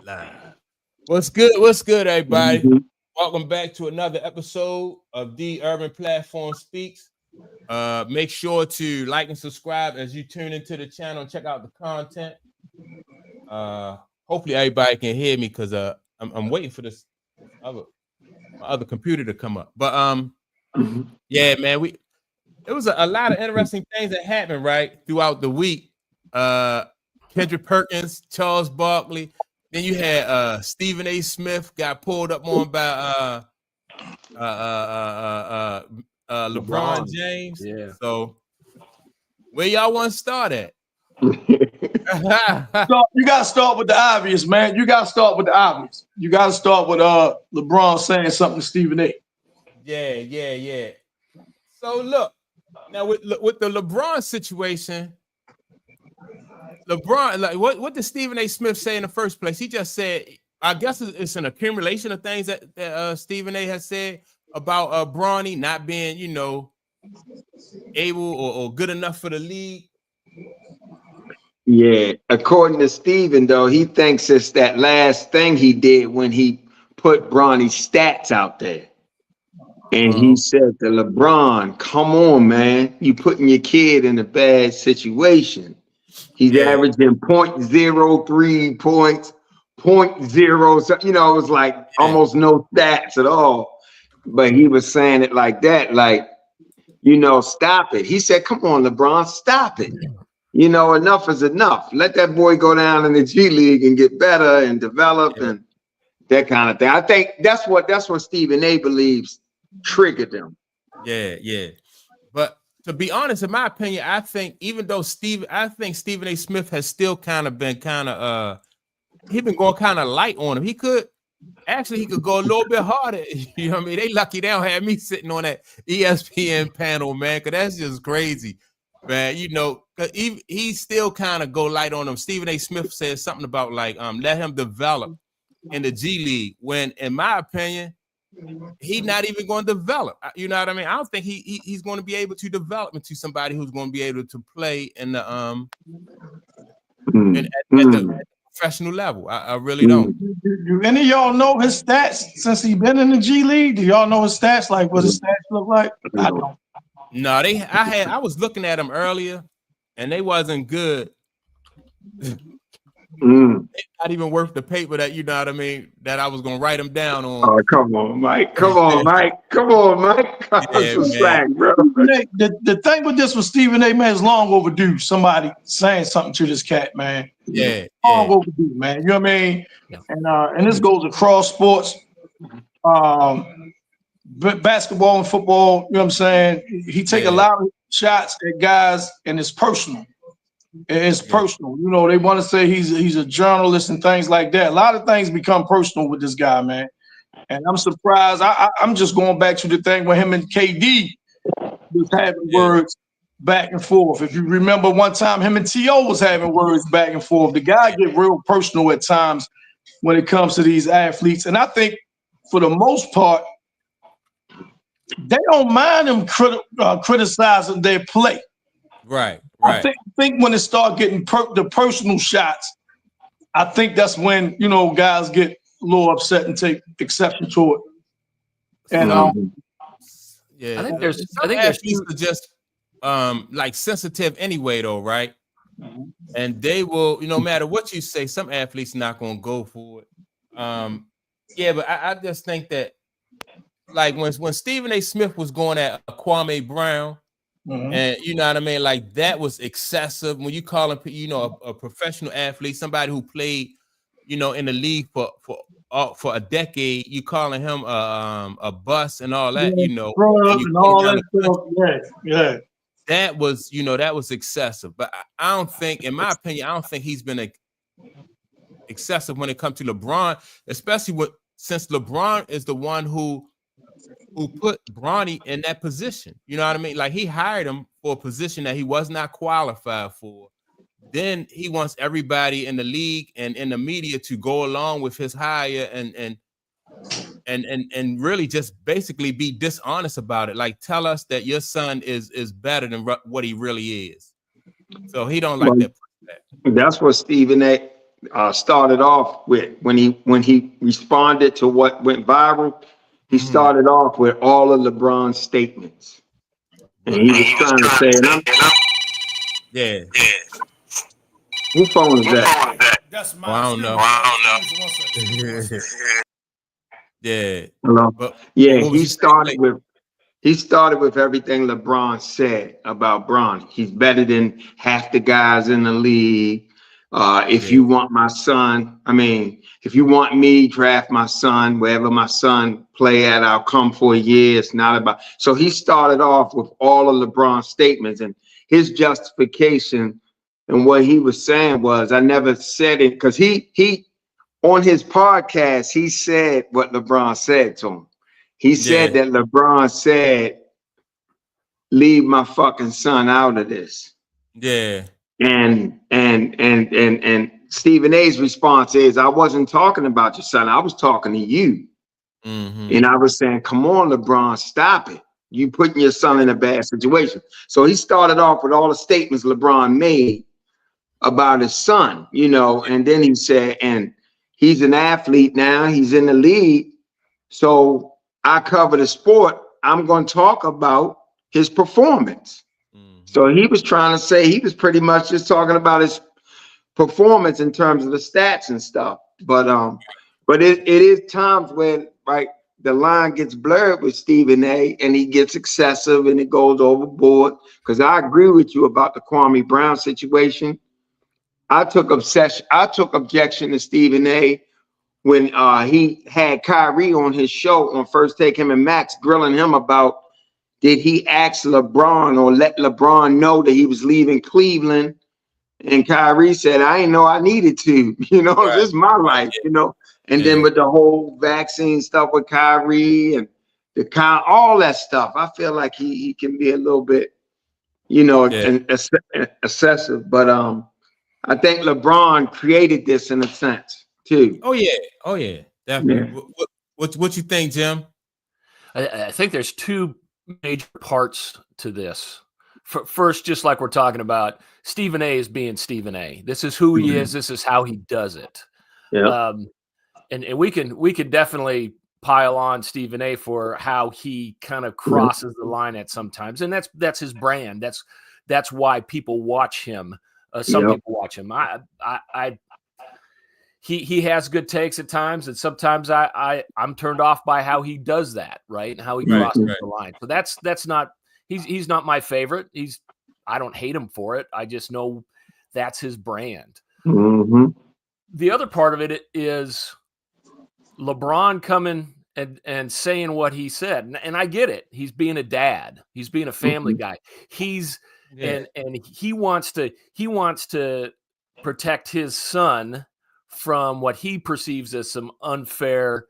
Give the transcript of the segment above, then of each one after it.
Hotline. What's good? What's good, everybody? Mhm. Welcome back to another episode of The Urban Platform Speaks. Make sure to like and subscribe as you tune into the channel and check out the content. Hopefully everybody can hear me because I'm waiting for this my other computer to come up. But Mhm. yeah, man, it was a lot of interesting things that happened right throughout the week. Kendrick Perkins, Charles Barkley. Then you had Stephen A. Smith got pulled up on by LeBron LeBron. James. Yeah. So where y'all want to start at? So you gotta start with the obvious, man. You gotta start with the obvious. You gotta start with LeBron saying something to Stephen A. Yeah. So look, now with the LeBron situation, LeBron, like what did Stephen A. Smith say in the first place? He just said, I guess it's an accumulation of things that Stephen A. has said about Bronny not being, able or good enough for the league. Yeah, according to Steven, though, he thinks it's that last thing he did when he put Bronny's stats out there. And he said to LeBron, come on, man. You putting your kid in a bad situation. He's averaging 0.03 points, 0.0. So, it was like almost no stats at all. But he was saying it like that, like, stop it. He said, come on, LeBron, stop it. Enough is enough. Let that boy go down in the G League and get better and develop and that kind of thing. I think that's what Stephen A. believes triggered him. Yeah. But to be honest, in my opinion, I think even though Stephen A. Smith has still been he's been going kind of light on him. He could go a little bit harder. You know what I mean? They lucky they don't have me sitting on that ESPN panel, man, because that's just crazy, man. Cause he still kind of go light on him. Stephen A. Smith said something about like let him develop in the G League. When, in my opinion, he's not even going to develop. You know what I mean? I don't think he's going to be able to develop into somebody who's going to be able to play in the at the professional level. I really don't. Do any of y'all know his stats since he's been in the G League? Do y'all know his stats? Like what his stats look like? I don't. No, I was looking at them earlier and they wasn't good. Not even worth the paper that, you know what I mean, that I was gonna write them down on. Oh, come on, Mike. Come on, Mike. Slack, bro. The thing with this with Stephen A. man is long overdue. Somebody saying something to this cat, man. Long overdue, man. You know what I mean? Yeah. And this goes across sports, basketball and football. You know what I'm saying? He take a lot of shots at guys, and it's personal. It's personal. They want to say he's a journalist and things like that. A lot of things become personal with this guy, man. And I'm surprised. I'm just going back to the thing where him and KD was having words back and forth. If you remember one time, him and T.O. was having words back and forth. The guy get real personal at times when it comes to these athletes. And I think for the most part, they don't mind him criticizing their play. Right. I think when it start getting the personal shots, I think that's when guys get a little upset and take exception to it. And I think there's athletes are just like sensitive anyway, though, right? And they will, no matter what you say, some athletes not gonna go for it. But I just think that like when Stephen A. Smith was going at Kwame Brown. And you know what I mean? Like that was excessive when you call him, a professional athlete, somebody who played, in the league for a decade. You calling him a bust and all that, and all that stuff. That was excessive. But I don't think, in my opinion, he's been excessive when it comes to LeBron, especially since LeBron is the one who put Bronny in that position. You know what I mean? Like he hired him for a position that he was not qualified for. Then he wants everybody in the league and in the media to go along with his hire and really just basically be dishonest about it. Like tell us that your son is better than what he really is. So he don't like that. That's what Stephen A. started off with when he responded to what went viral. He started off with all of LeBron's statements, and he was trying to say, Yeah. "Who phone is that?" That's Oh, I don't know. Yeah. Hello. But Yeah, what was he you saying? started with everything LeBron said about Bron. He's better than half the guys in the league. If you want my son, if you want me, draft my son. Wherever my son play at, I'll come for a year. It's not about. So he started off with all of LeBron's statements, and his justification and what he was saying was, I never said it, because he on his podcast, he said what LeBron said to him. He said that LeBron said, "Leave my fucking son out of this." Yeah. And Stephen A's response is, "I wasn't talking about your son. I was talking to you." And I was saying, "Come on, LeBron, stop it. You putting your son in a bad situation." So he started off with all the statements LeBron made about his son, and then he said, and he's an athlete now, he's in the league. So I cover the sport. I'm going to talk about his performance. So he was trying to say, he was pretty much just talking about his performance in terms of the stats and stuff. But it is times when the line gets blurred with Stephen A, and he gets excessive and it goes overboard. Because I agree with you about the Kwame Brown situation. I took objection to Stephen A when he had Kyrie on his show on First Take, him and Max grilling him about, did he ask LeBron or let LeBron know that he was leaving Cleveland? And Kyrie said, "I didn't know I needed to, this is my life, And then with the whole vaccine stuff with Kyrie and all that stuff, I feel like he can be a little bit, excessive. But I think LeBron created this in a sense too. Oh yeah, definitely. Yeah. What you think, Jim? I think there's two major parts to this. First, just like we're talking about, Stephen A is being Stephen A. This is who he is. This is how he does it. Yeah. And we can definitely pile on Stephen A for how he kind of crosses the line at sometimes, and that's his brand. That's why people watch him. Some people watch him. He has good takes at times, and sometimes I'm turned off by how he does that, right? And how he crosses the line. So that's not he's not my favorite. I don't hate him for it. I just know that's his brand. The other part of it is LeBron coming and saying what he said, and I get it. He's being a dad. He's being a family guy. And he wants to protect his son from what he perceives as some unfair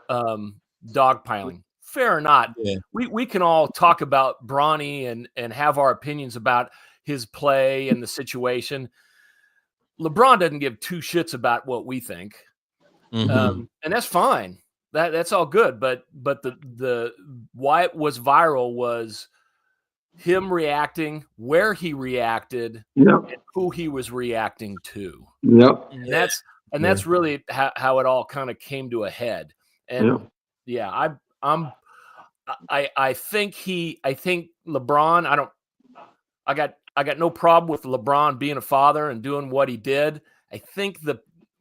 dogpiling. Fair or not, we can all talk about Bronny and have our opinions about his play and the situation. LeBron doesn't give two shits about what we think, and that's fine. That's all good. But the why it was viral was him reacting, where he reacted, and who he was reacting to. And that's really how it all kind of came to a head. And I think LeBron, I got no problem with LeBron being a father and doing what he did. I think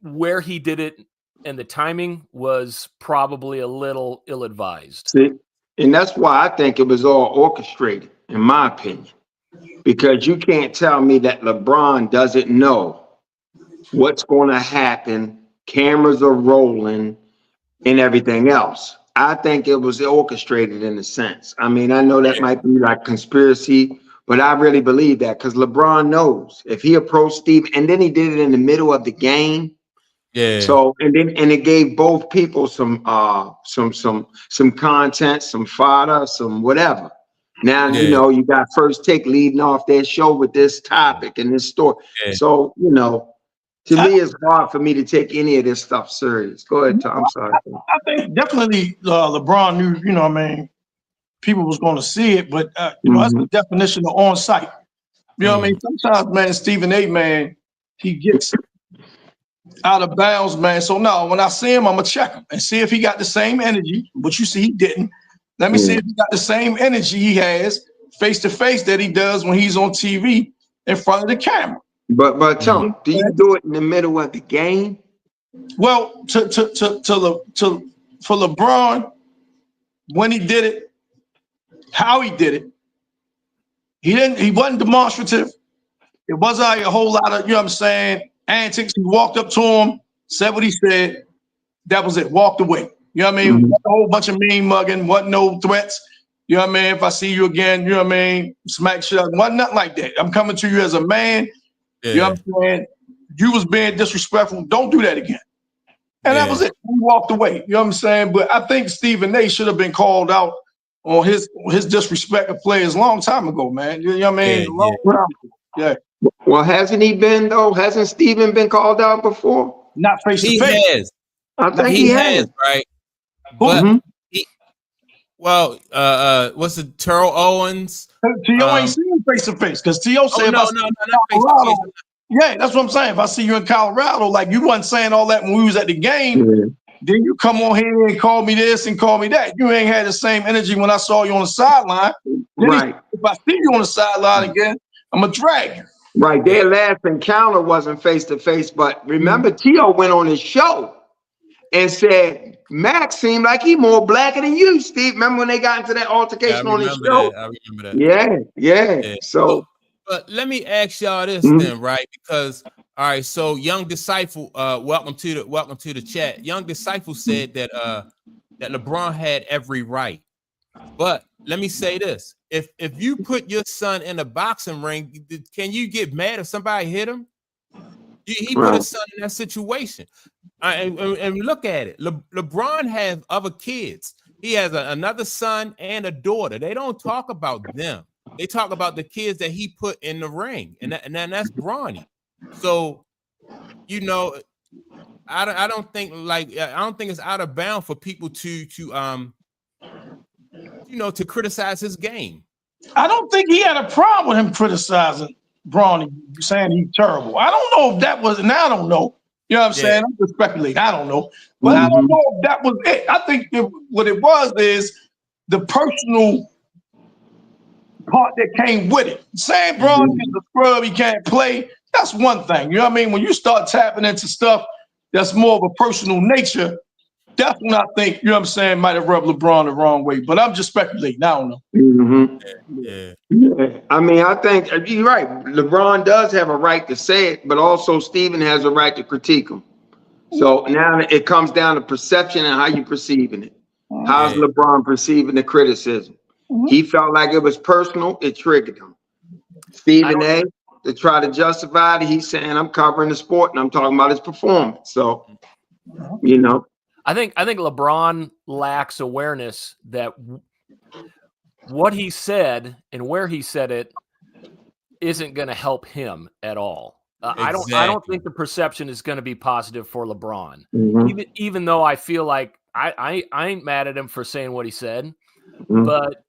where he did it and the timing was probably a little ill-advised. See, and that's why I think it was all orchestrated, in my opinion, because you can't tell me that LeBron doesn't know what's going to happen. Cameras are rolling and everything else. I think it was orchestrated in a sense. I know that might be like conspiracy, but I really believe that because LeBron knows if he approached Steve, and then he did it in the middle of the game. Yeah. So and it gave both people some content, some fodder, some whatever. Now you got First Take leading off their show with this topic and this story. Yeah. So to me, it's hard for me to take any of this stuff serious. Go ahead, Tom. I'm sorry. I think definitely LeBron knew, people was going to see it, but that's the definition of on site. Sometimes, man, Stephen A, man, he gets out of bounds, man. So no, when I see him, I'm gonna check him and see if he got the same energy, which you see he didn't. Let me see if he got the same energy he has face to face that he does when he's on TV in front of the camera. But Tom, do you do it in the middle of the game? Well, for LeBron, when he did it, how he did it, he wasn't demonstrative. It wasn't like a whole lot of, you know what I'm saying, antics. He walked up to him, said what he said. That was it. Walked away. You know what I mean? Mm-hmm. A whole bunch of mean mugging. Wasn't no threats. You know what I mean? If I see you again, you know what I mean? Smack shit up. Wasn't nothing like that. I'm coming to you as a man. Yeah. You know what I'm saying? You was being disrespectful. Don't do that again. And that was it. He walked away. You know what I'm saying? But I think Stephen A should have been called out on his disrespect of players a long time ago, man. You know what I mean? Yeah. Well, hasn't he been though? Hasn't Stephen been called out before? Not face to face. He has. I think he has, right? But what's it? Terrell Owens. T.O. ain't seen him face to face because T.O. said, not face to face. Yeah, that's what I'm saying. If I see you in Colorado, like you wasn't saying all that when we was at the game, then you come on here and call me this and call me that. You ain't had the same energy when I saw you on the sideline. Right. If I see you on the sideline again, I'm gonna drag you. Right. Their last encounter wasn't face to face, but remember, T.O. went on his show and said, Max seemed like he more blacker than you, Steve. Remember when they got into that altercation on his show? I remember that. Yeah. So. But let me ask y'all this then, right? Because all right, so Young Disciple, welcome to the chat. Young Disciple said that that LeBron had every right. But let me say this: if you put your son in a boxing ring, can you get mad if somebody hit him? He put his son in that situation, and look at it. LeBron has other kids. He has another son and a daughter. They don't talk about them. They talk about the kids that he put in the ring, and that's Bronny. So, you know, I don't think it's out of bounds for people to criticize his game. I don't think he had a problem with him criticizing Bronny, saying he's terrible. I don't know if that was, and I don't know. You know what I'm saying? I'm just speculating. I don't know, but I don't know if that was it. I think what it was is the personal part that came with it. Saying Bron is a scrub, he can't play, that's one thing. You know what I mean? When you start tapping into stuff that's more of a personal nature, that's when I think, you know what I'm saying, might have rubbed LeBron the wrong way. But I'm just speculating. I don't know. Yeah. I mean, I think you're right. LeBron does have a right to say it, but also Stephen has a right to critique him. So now it comes down to perception and how you perceiving it. How's LeBron perceiving the criticism? He felt like it was personal. It triggered him. Stephen A, to try to justify it, he's saying, I'm covering the sport and I'm talking about his performance. So, you know. I think LeBron lacks awareness that what he said and where he said it isn't going to help him at all. Exactly. I don't think the perception is going to be positive for LeBron. Even though I feel like I ain't mad at him for saying what he said, but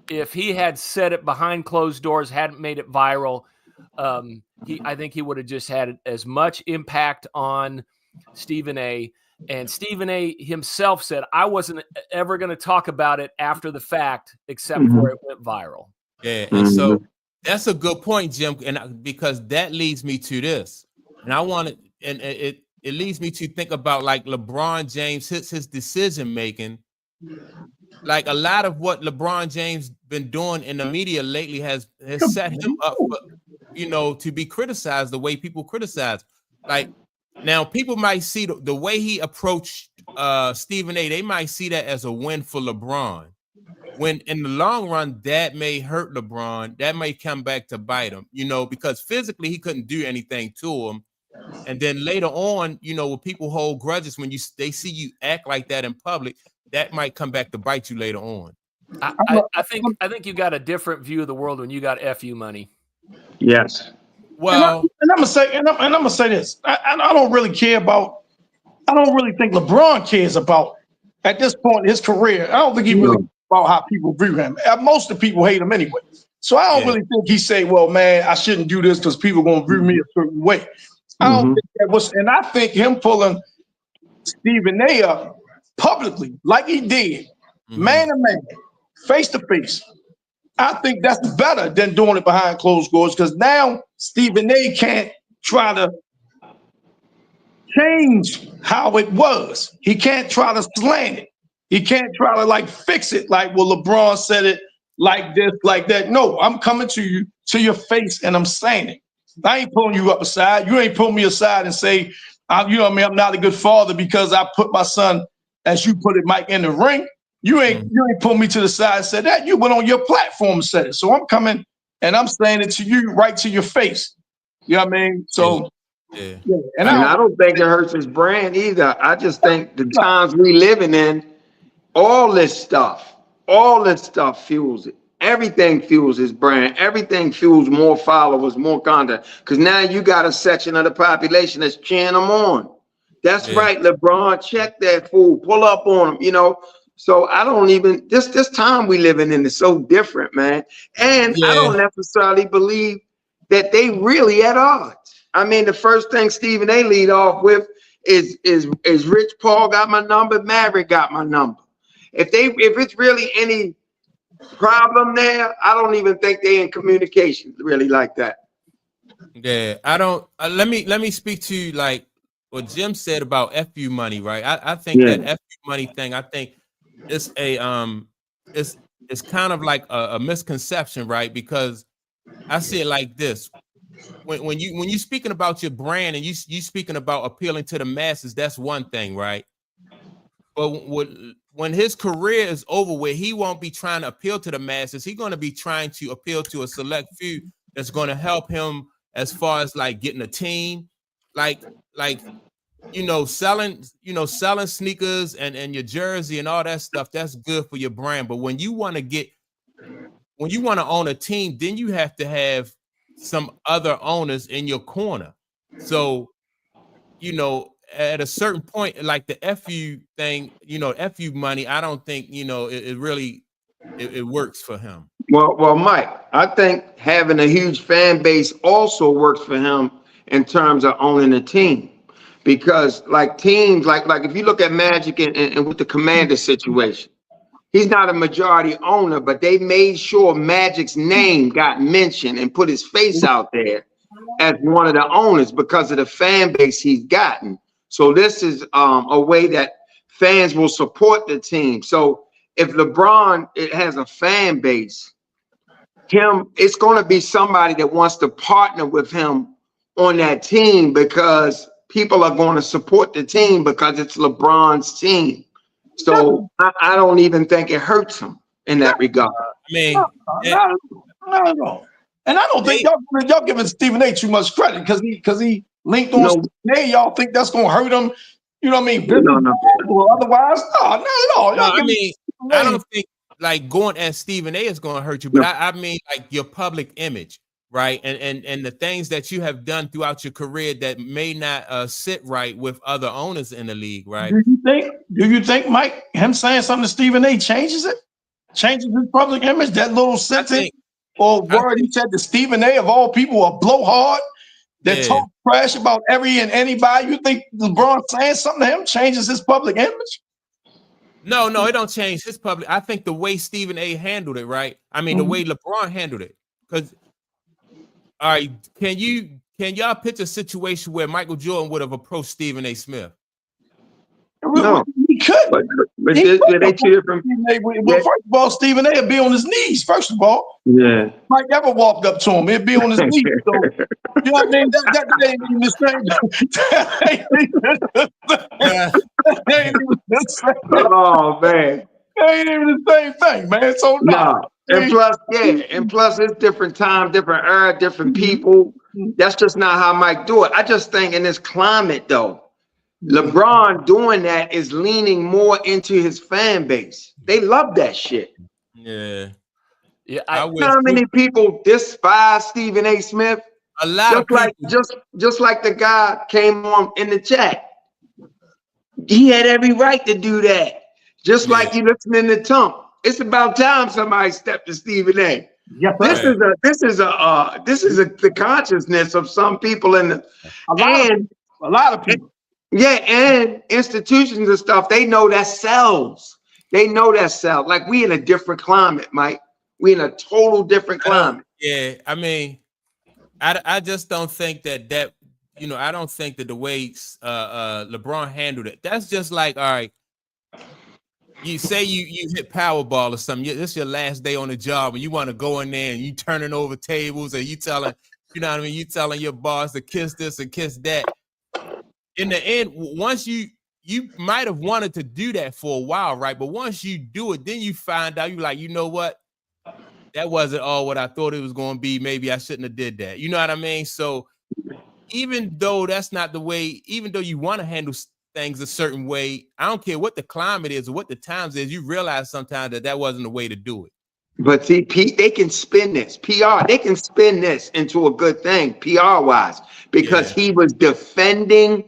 if he had said it behind closed doors, hadn't made it viral, I think he would have just had as much impact on Stephen A. And Stephen A. himself said, I wasn't ever going to talk about it after the fact, except for it went viral. Yeah, and so that's a good point, Jim, and because that leads me to this, and I want to, and it leads me to think about like LeBron James, his decision making. Like a lot of what LeBron James been doing in the media lately has set him up for, to be criticized the way people criticize. Like now people might see the way he approached Stephen A. They might see that as a win for LeBron. When in the long run, that may hurt LeBron. That may come back to bite him, because physically he couldn't do anything to him. And then later on, when people hold grudges, when they see you act like that in public, that might come back to bite you later on. I think you got a different view of the world when you got FU money. Yes. Well, and I'm gonna say this. I don't really care about. I don't really think LeBron cares about at this point in his career. I don't think he really cares about how people view him. Most of the people hate him anyway. So I don't really think he say, "Well, man, I shouldn't do this because people are gonna view me a certain way." I don't think that was, and I think him pulling Stephen A up publicly, like he did, man to man, face to face. I think that's better than doing it behind closed doors, because now Stephen A can't try to change how it was. He can't try to slant it. He can't try to like fix it like, well, LeBron said it like this, like that. No, I'm coming to you, to your face, and I'm saying it. I ain't pulling you up aside. You ain't pulling me aside and say, you know what I mean, I'm not a good father because I put my son, as you put it, Mike, in the ring. You ain't pulled me to the side and said that. You went on your platform and said it. So I'm coming and I'm saying it to you right to your face. You know what I mean? So yeah. And I don't think it hurts his brand either. I just think the times we living in, all this stuff fuels it. Everything fuels his brand. Everything fuels more followers, more content. Because now you got a section of the population that's cheering him on. That's right, LeBron. Check that fool. Pull up on him. You know. So I don't even this time we living in is so different, man. And I don't necessarily believe that they really at odds. I mean, the first thing Stephen A lead off with is Rich Paul got my number, Maverick got my number. If it's really any problem there, I don't even think they in communication really like that. Yeah, I don't. Let me speak to like what Jim said about FU money, right? I think that FU money thing, I think it's a it's kind of like a misconception, right? Because I see it like this: when you speaking about your brand and you speaking about appealing to the masses, that's one thing, right? But when his career is over with, he won't be trying to appeal to the masses. He's going to be trying to appeal to a select few that's going to help him as far as like getting a team, like selling sneakers and your jersey and all that stuff. That's good for your brand. But when you want to own a team, then you have to have some other owners in your corner. So, at a certain point, like the FU thing, FU money, I don't think, it really works for him. Well, Mike, I think having a huge fan base also works for him in terms of owning a team. Because like teams, like if you look at Magic and with the Commander situation, he's not a majority owner, but they made sure Magic's name got mentioned and put his face out there as one of the owners because of the fan base he's gotten. So this is a way that fans will support the team. So if LeBron has a fan base, it's going to be somebody that wants to partner with him on that team because people are going to support the team because it's LeBron's team. So I don't even think it hurts him in that regard. I mean, no. And I don't think y'all giving Stephen A too much credit because he linked on Stephen A. Y'all think that's gonna hurt him? You know what I mean? No. Otherwise, no, not at all. I don't think like going at Stephen A is going to hurt you, but I mean like your public image, right? And the things that you have done throughout your career that may not sit right with other owners in the league, right? Do you think, Mike, him saying something to Stephen A changes it? Changes his public image? That little sentence or word he said to Stephen A of all people, a blowhard that talk trash about every and anybody. You think LeBron saying something to him changes his public image? No, it don't change his public. I think the way Stephen A handled it, right? I mean, the way LeBron handled it. Because, all right, can y'all picture a situation where Michael Jordan would have approached Stephen A. Smith? No, he could. But they two different. Well, first of all, Stephen A would be on his knees. First of all, Mike never walked up to him. He'd be on his knees. So, you know what I mean? That ain't even the same. Oh man, that ain't even the same thing, man. So no. And plus, it's different time, different era, different people. That's just not how Mike do it. I just think in this climate, though. LeBron doing that is leaning more into his fan base. They love that shit. Yeah. How many people despise Stephen A. Smith? A lot of people. Just like the guy came on in the chat. He had every right to do that. Just like you listening to Tump. It's about time somebody stepped to Stephen A. Yes, This is the consciousness of some people a lot of people. Yeah, and institutions and stuff, they know that sells. They know that sells. Like we in a different climate, Mike. We in a total different climate. I mean, I just don't think that I don't think that the way LeBron handled it, that's just like, all right, you say you hit Powerball or something. This is your last day on the job, and you want to go in there and you turning over tables, and you telling, you know what I mean, you telling your boss to kiss this and kiss that. In the end, once you might have wanted to do that for a while, right? But once you do it, then you find out, you're like, you know what? That wasn't all what I thought it was going to be. Maybe I shouldn't have did that. You know what I mean? So even though that's not the way, even though you want to handle things a certain way, I don't care what the climate is or what the times is, you realize sometimes that wasn't the way to do it. But see, they can spin this PR. They can spin this into a good thing, PR wise, because he was defending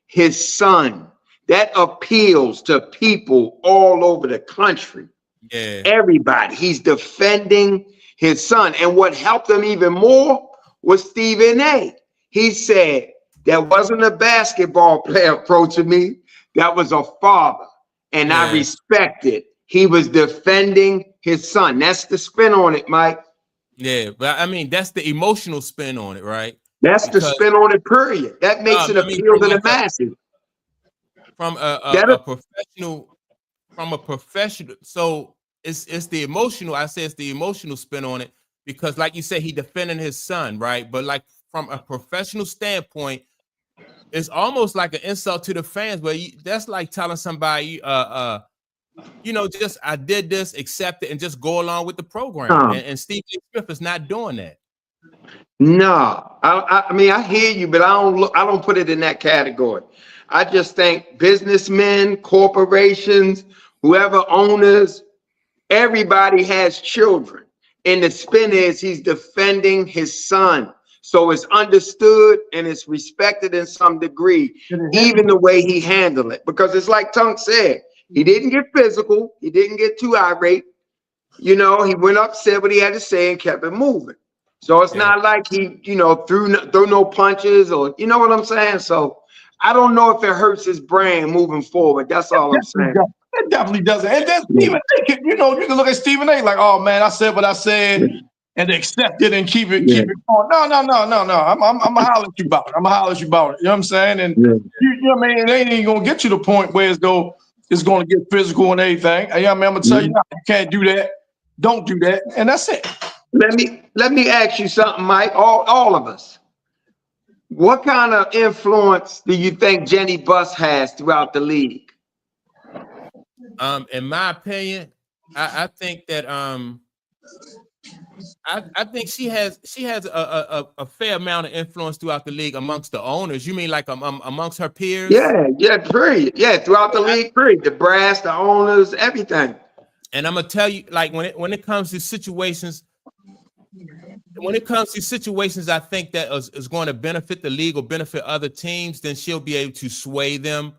his son. That appeals to people all over the country. Yeah. Everybody. He's defending his son. And what helped him even more was Stephen A. He said, that wasn't a basketball player approaching me. That was a father. And I respect it. He was defending his son. That's the spin on it, Mike. Yeah, but I mean, that's the emotional spin on it, right? That's the spin on it, period. That makes it appeal to the masses. From a professional, so it's the emotional. I say it's the emotional spin on it because, like you said, he defending his son, right? But like from a professional standpoint, it's almost like an insult to the fans. But that's like telling somebody, just I did this, accept it, and just go along with the program. And Stephen Smith is not doing that. No, I mean I hear you, but I don't put it in that category. I just think businessmen, corporations, whoever owners, everybody has children. And the spin is he's defending his son. So it's understood and it's respected in some degree, even the way he handled it. Because it's like Tunk said, he didn't get physical. He didn't get too irate. He went up, said what he had to say, and kept it moving. So it's not like he, threw no punches or, you know what I'm saying? So I don't know if it hurts his brain moving forward. That's all I'm saying. It definitely doesn't. And then Stephen A. You can look at Stephen A. like, oh man, I said what I said, and accept it and keep it going. No. I'm gonna holler at you about it. You know what I'm saying? And you know what I mean? It ain't even gonna get you to the point where it's gonna get physical and everything. You know what I mean? I'm gonna tell you, no, you can't do that. Don't do that, and that's it. Let me ask you something, Mike. All of us. What kind of influence do you think Jenny Buss has throughout the league? In my opinion, I think that I think she has a fair amount of influence throughout the league amongst the owners. You mean like amongst her peers? Yeah, period. Yeah, throughout the league, period. The brass, the owners, everything. And I'm gonna tell you, like when it comes to situations. When it comes to situations, I think that is going to benefit the league or benefit other teams, then she'll be able to sway them.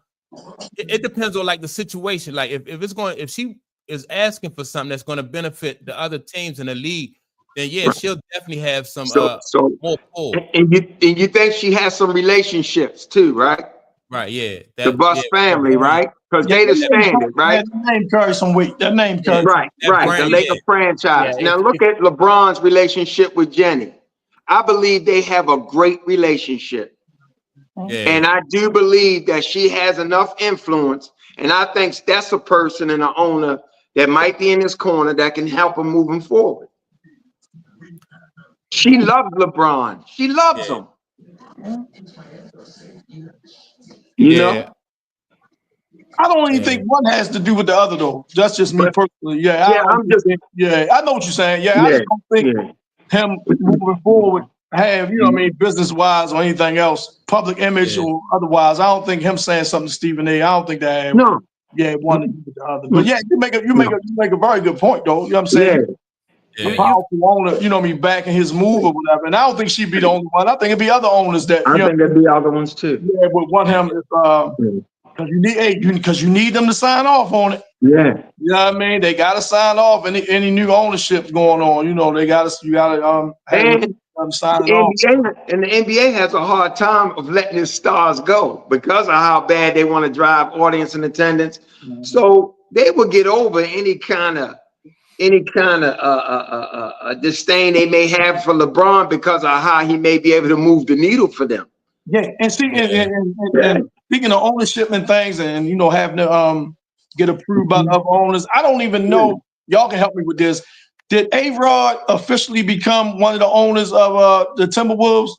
It depends on like the situation. Like if she is asking for something that's going to benefit the other teams in the league, then she'll definitely have some more pull. And you think she has some relationships too, right? Right, yeah. The Buss family, right? Because they the standard, right? That name carries some weight. That name carries right. The Laker franchise. Now look at LeBron's relationship with Jenny. I believe they have a great relationship. And I do believe that she has enough influence. And I think that's a person and an owner that might be in his corner that can help him moving forward. She loves LeBron. She loves him. You know? I don't even think one has to do with the other though. That's just me personally. I know what you're saying. I just don't think him moving forward have, business wise or anything else, public image or otherwise. I don't think him saying something to Stephen A. I don't think that one to do with the other. But you make a very good point though. You know what I'm saying? A powerful owner, backing his move or whatever. And I don't think she'd be the only one. I think it'd be other owners that I think there'd be other ones too. Yeah, would want him Because you need them to sign off on it. Yeah. You know what I mean? They got to sign off any new ownership going on. You know, you got to have them signing off. And the NBA has a hard time of letting its stars go because of how bad they want to drive audience and attendance. Mm-hmm. So they will get over any kind of disdain they may have for LeBron because of how he may be able to move the needle for them. Yeah, and see, and speaking of ownership and things, and having to get approved by other owners, I don't even know. Y'all can help me with this. Did A-Rod officially become one of the owners of the Timberwolves?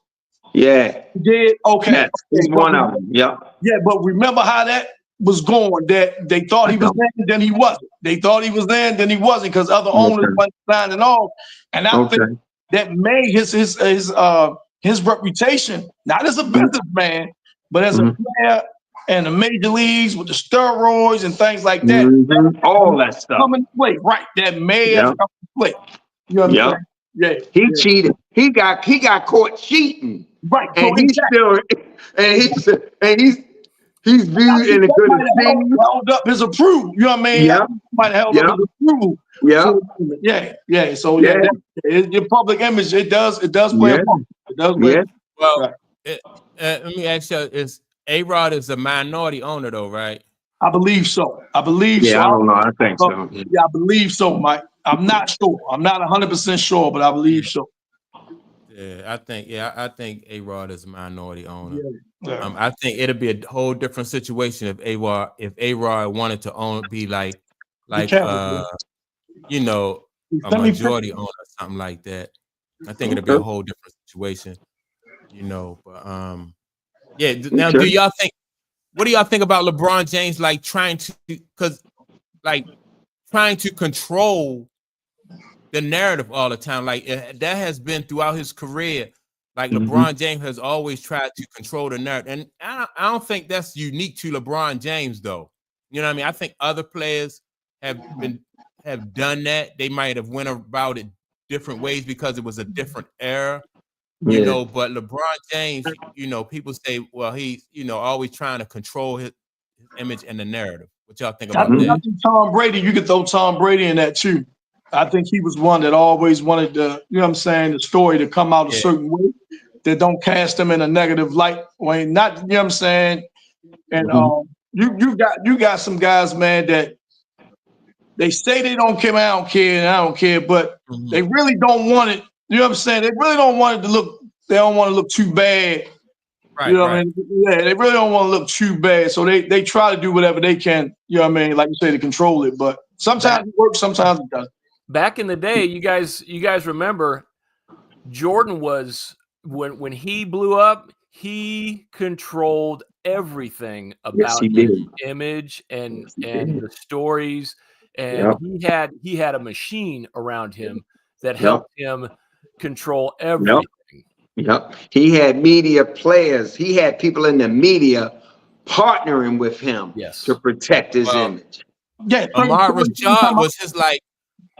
Yeah, he did. Okay, yes, he's one of them. Yeah, yeah, but remember how that was going? That they thought he was there, then he wasn't. They thought he was there, then he wasn't, because other owners weren't signing off, and I think that made his reputation, not as a businessman, but as a player and the major leagues with the steroids and things like that. All that stuff. Come into play, right? That may have come into play. You know what I'm saying? Yeah. He cheated. He got caught cheating. Right. And he's still he's viewed in a good esteem. Held up his approval. You know what I mean? Yeah. Might have held up his approval. Yeah. So, your public image, it does play a part. It does play a part. Well, let me ask you, is A-Rod is a minority owner though, right? I believe so. I don't know. I think so. Yeah, I believe so, Mike. I'm not sure. I'm not 100% sure, but I believe so. Yeah, I think A-Rod is a minority owner. Yeah. I think it'll be a whole different situation if A-Rod wanted to be like a majority owner or something like that. I think it'll be a whole different situation, but now do y'all think, what do y'all think about LeBron James trying to control the narrative all the time? That has been throughout his career. LeBron James has always tried to control the narrative, and I don't think that's unique to LeBron James, though. You know what I mean? I think other players have done that. They might have went about it different ways because it was a different era. But LeBron James, people say, well, he's always trying to control his image and the narrative. What y'all think about that? I think Tom Brady, you could throw Tom Brady in that too. I think he was one that always wanted the story to come out a certain way that don't cast him in a negative light. Not, and you got some guys, man, that they say they don't care, I don't care, and I don't care, but they really don't want it. You know what I'm saying? They really don't want it to look. They don't want to look too bad. Right. You know what I mean? Yeah, they really don't want to look too bad. So they try to do whatever they can. You know what I mean? Like you say, to control it. But sometimes it works, sometimes it doesn't. Back in the day, you guys remember Jordan was when he blew up, he controlled everything about his image and the stories, and he had a machine around him that helped him control everything. Yep. He had media players. He had people in the media partnering with him to protect his image. Yeah. Ahmad Rashad was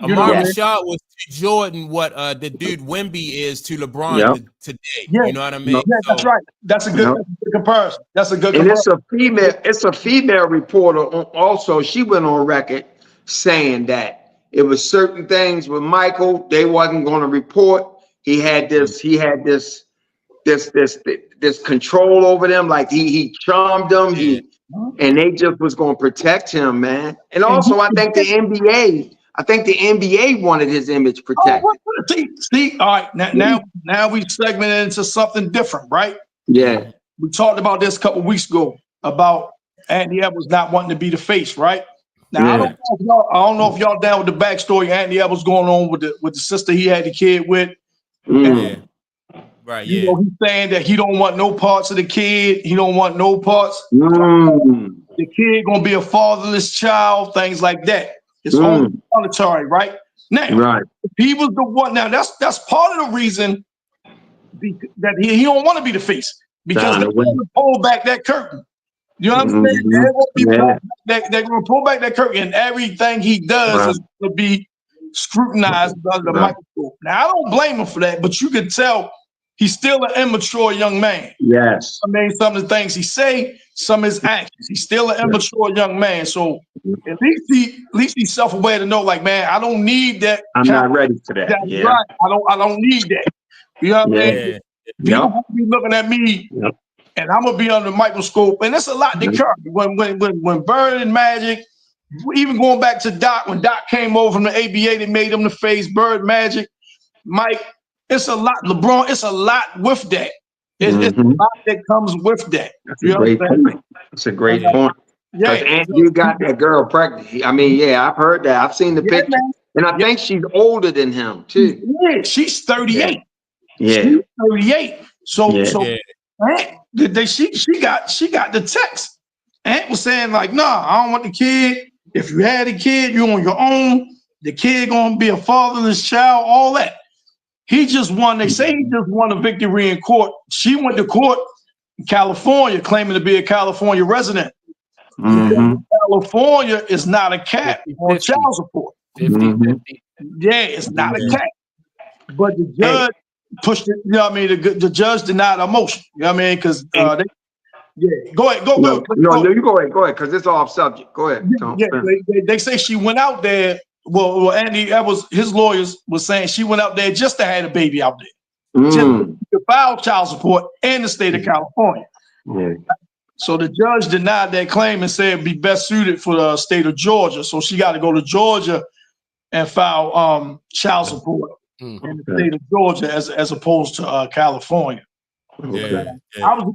Rashad was to Jordan what the dude Wemby is to LeBron today. Yeah. You know what I mean? Yeah, that's right. That's a good comparison. That's a good comparison. And it's a female reporter also. She went on record saying that it was certain things with Michael they wasn't going to report. He had this control over them, like he charmed them. And they just was going to protect him, man. And also, I think the NBA wanted his image protected. See, all right, now we segmented into something different, right? Yeah. We talked about this a couple of weeks ago about Anthony Edwards not wanting to be the face, right? Now I don't know if y'all down with the backstory Anthony Edwards going on with the sister he had the kid with. Right. He's saying that he don't want no parts of the kid. He don't want no parts. The kid gonna be a fatherless child. Things like that. It's only monetary, right? Now, if he was the one. Now that's part of the reason that he don't want to be the face because they're going to pull back that curtain. You know what I'm saying? They're going to pull back that curtain, and everything he does is going to be scrutinized under the microscope. Now, I don't blame him for that, but you can tell he's still an immature young man. Yes. I mean, some of the things he say, some of his actions. He's still an immature young man. So at least he's self-aware to know, like, man, I don't need that. I'm not ready for that. That's Yeah. right. I don't need that. You know what I mean? People will be looking at me, and I'm gonna be under the microscope. And it's a lot to carry. When Bird and Magic, even going back to Doc, when Doc came over from the ABA, they made him the face. Bird, Magic, Mike. It's a lot. LeBron. It's a lot with that. It's a lot that comes with that. That's a great point. That's a great point. Because you got that girl pregnant. I mean, I've heard that. I've seen the picture. Man. And I think she's older than him, too. Yeah, she's 38. Yeah. She's 38. So she got the text. Aunt was saying, like, nah, I don't want the kid. If you had a kid, you're on your own. The kid gonna be a fatherless child, all that. He just won. They say he just won a victory in court. She went to court in California, claiming to be a California resident. California is not a cap on child support. 50-50. Yeah, it's not a cap. But the judge pushed it. You know what I mean? The judge denied a motion. You know what I mean? Because go ahead. No, you go ahead, because it's off subject. Go ahead. They say she went out there. Well, Andy, that was his lawyers was saying she went out there just to have a baby out there, just to file child support in the state of California. Yeah. So the judge denied that claim and said it'd be best suited for the state of Georgia. So she got to go to Georgia and file child support in the state of Georgia as opposed to California. Okay. I was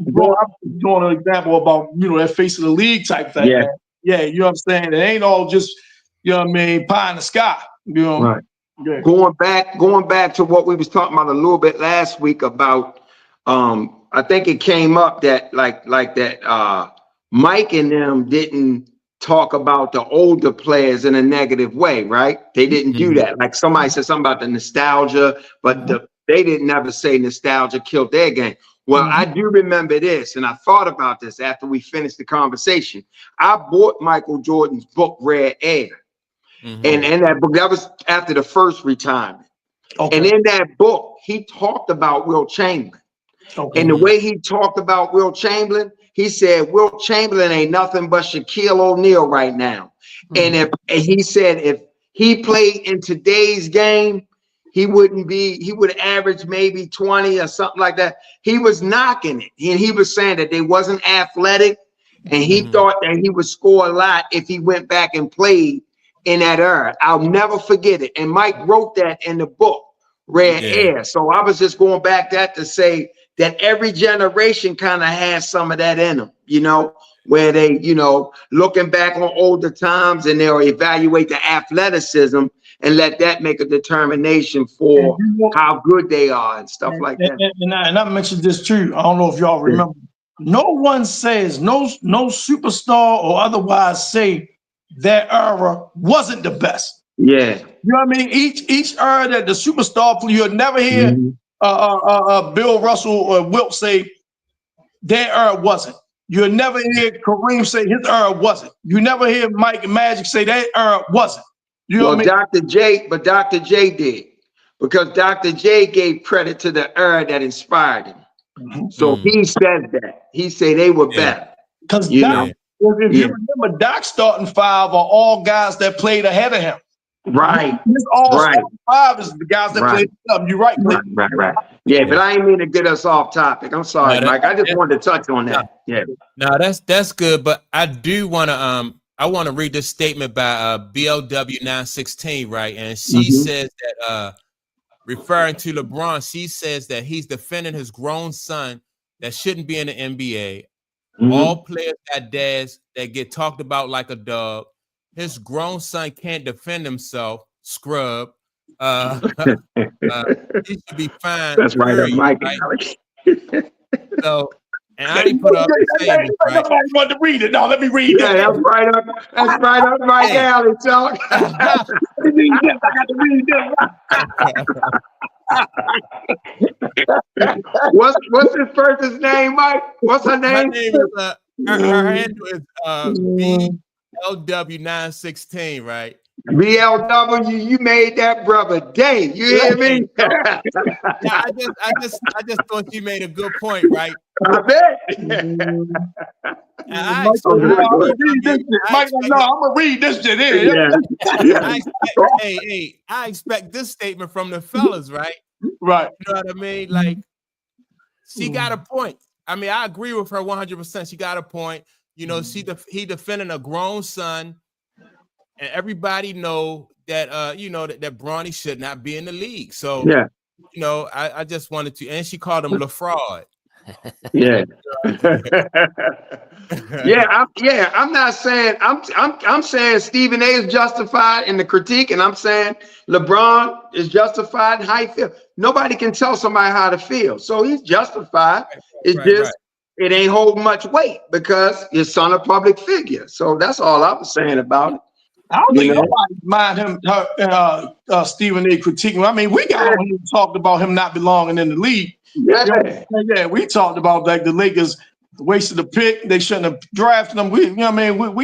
doing an example about that face of the league type thing. Yeah, you know what I'm saying? It ain't all just pie in the sky. Right. Yeah. Going back to what we was talking about a little bit last week about I think it came up that like that Mike and them didn't talk about the older players in a negative way, right? They didn't do that. Like somebody said something about the nostalgia, but they didn't ever say nostalgia killed their game. Well, I do remember this, and I thought about this after we finished the conversation. I bought Michael Jordan's book, Red Air. And that book, that was after the first retirement. And in that book, he talked about Will Chamberlain. And the way he talked about Will Chamberlain, he said, Will Chamberlain ain't nothing but Shaquille O'Neal right now. And he said, if he played in today's game, he would average maybe 20 or something like that. He was knocking it. And he was saying that they wasn't athletic. And he thought that he would score a lot if he went back and played in that era. I'll never forget it. And Mike wrote that in the book, Red Air. So I was just going back to say that every generation kind of has some of that in them, where they, looking back on older times and they'll evaluate the athleticism and let that make a determination for how good they are and stuff like that. And I mentioned this too. I don't know if y'all remember. No one says, no superstar or otherwise say that era wasn't the best. Yeah. You know what I mean? Each era that the superstar played, you'll never hear Bill Russell or Wilt say their era wasn't. You'll never hear Kareem say his era wasn't. You never hear Mike and Magic say their era wasn't. You know what I mean? Dr. J did, because Dr. J gave credit to the era that inspired him. So he said that. He said they were better. Because if you remember, Doc's starting five are all guys that played ahead of him. Right. Starting five is the guys that played ahead of him. You're right. Right. Yeah, but I ain't mean to get us off topic. I'm sorry, Mike. I just wanted to touch on that. No, that's good. But I do want to I want to read this statement by BLW 916, right? And she says that referring to LeBron, she says that he's defending his grown son that shouldn't be in the NBA. All players got dads that get talked about like a dog. His grown son can't defend himself. Scrub. He should be fine. That's right, Mike. So, and I didn't put up the statement, right? Somebody wanted to read it. No, let me read it. That's right up Mike alley, Chuck. Let me read this. I got to read this. What's his person's name, Mike? What's her name? My name is her handle is BLW916, right? BLW, you made that brother day. You hear me? Yeah, I just thought you made a good point, right? I bet. And I'm gonna read this shit in. I expect this statement from the fellas, right? Right. You know what I mean? Like, she got a point. I mean, I agree with her 100%. She got a point. You know, he defending a grown son, and everybody know that that Bronny should not be in the league. So yeah, you know, I just wanted to, and she called him LaFraud. yeah. I'm not saying I'm saying Stephen A is justified in the critique, and I'm saying LeBron is justified in how he feels. Nobody can tell somebody how to feel, so he's justified. It ain't hold much weight because his son a public figure. So that's all I was saying about it. I don't think nobody mind him, Stephen A. critiquing. I mean, we got when we talked about him not belonging in the league. Yeah, we talked about like the Lakers wasted the pick. They shouldn't have drafted them. We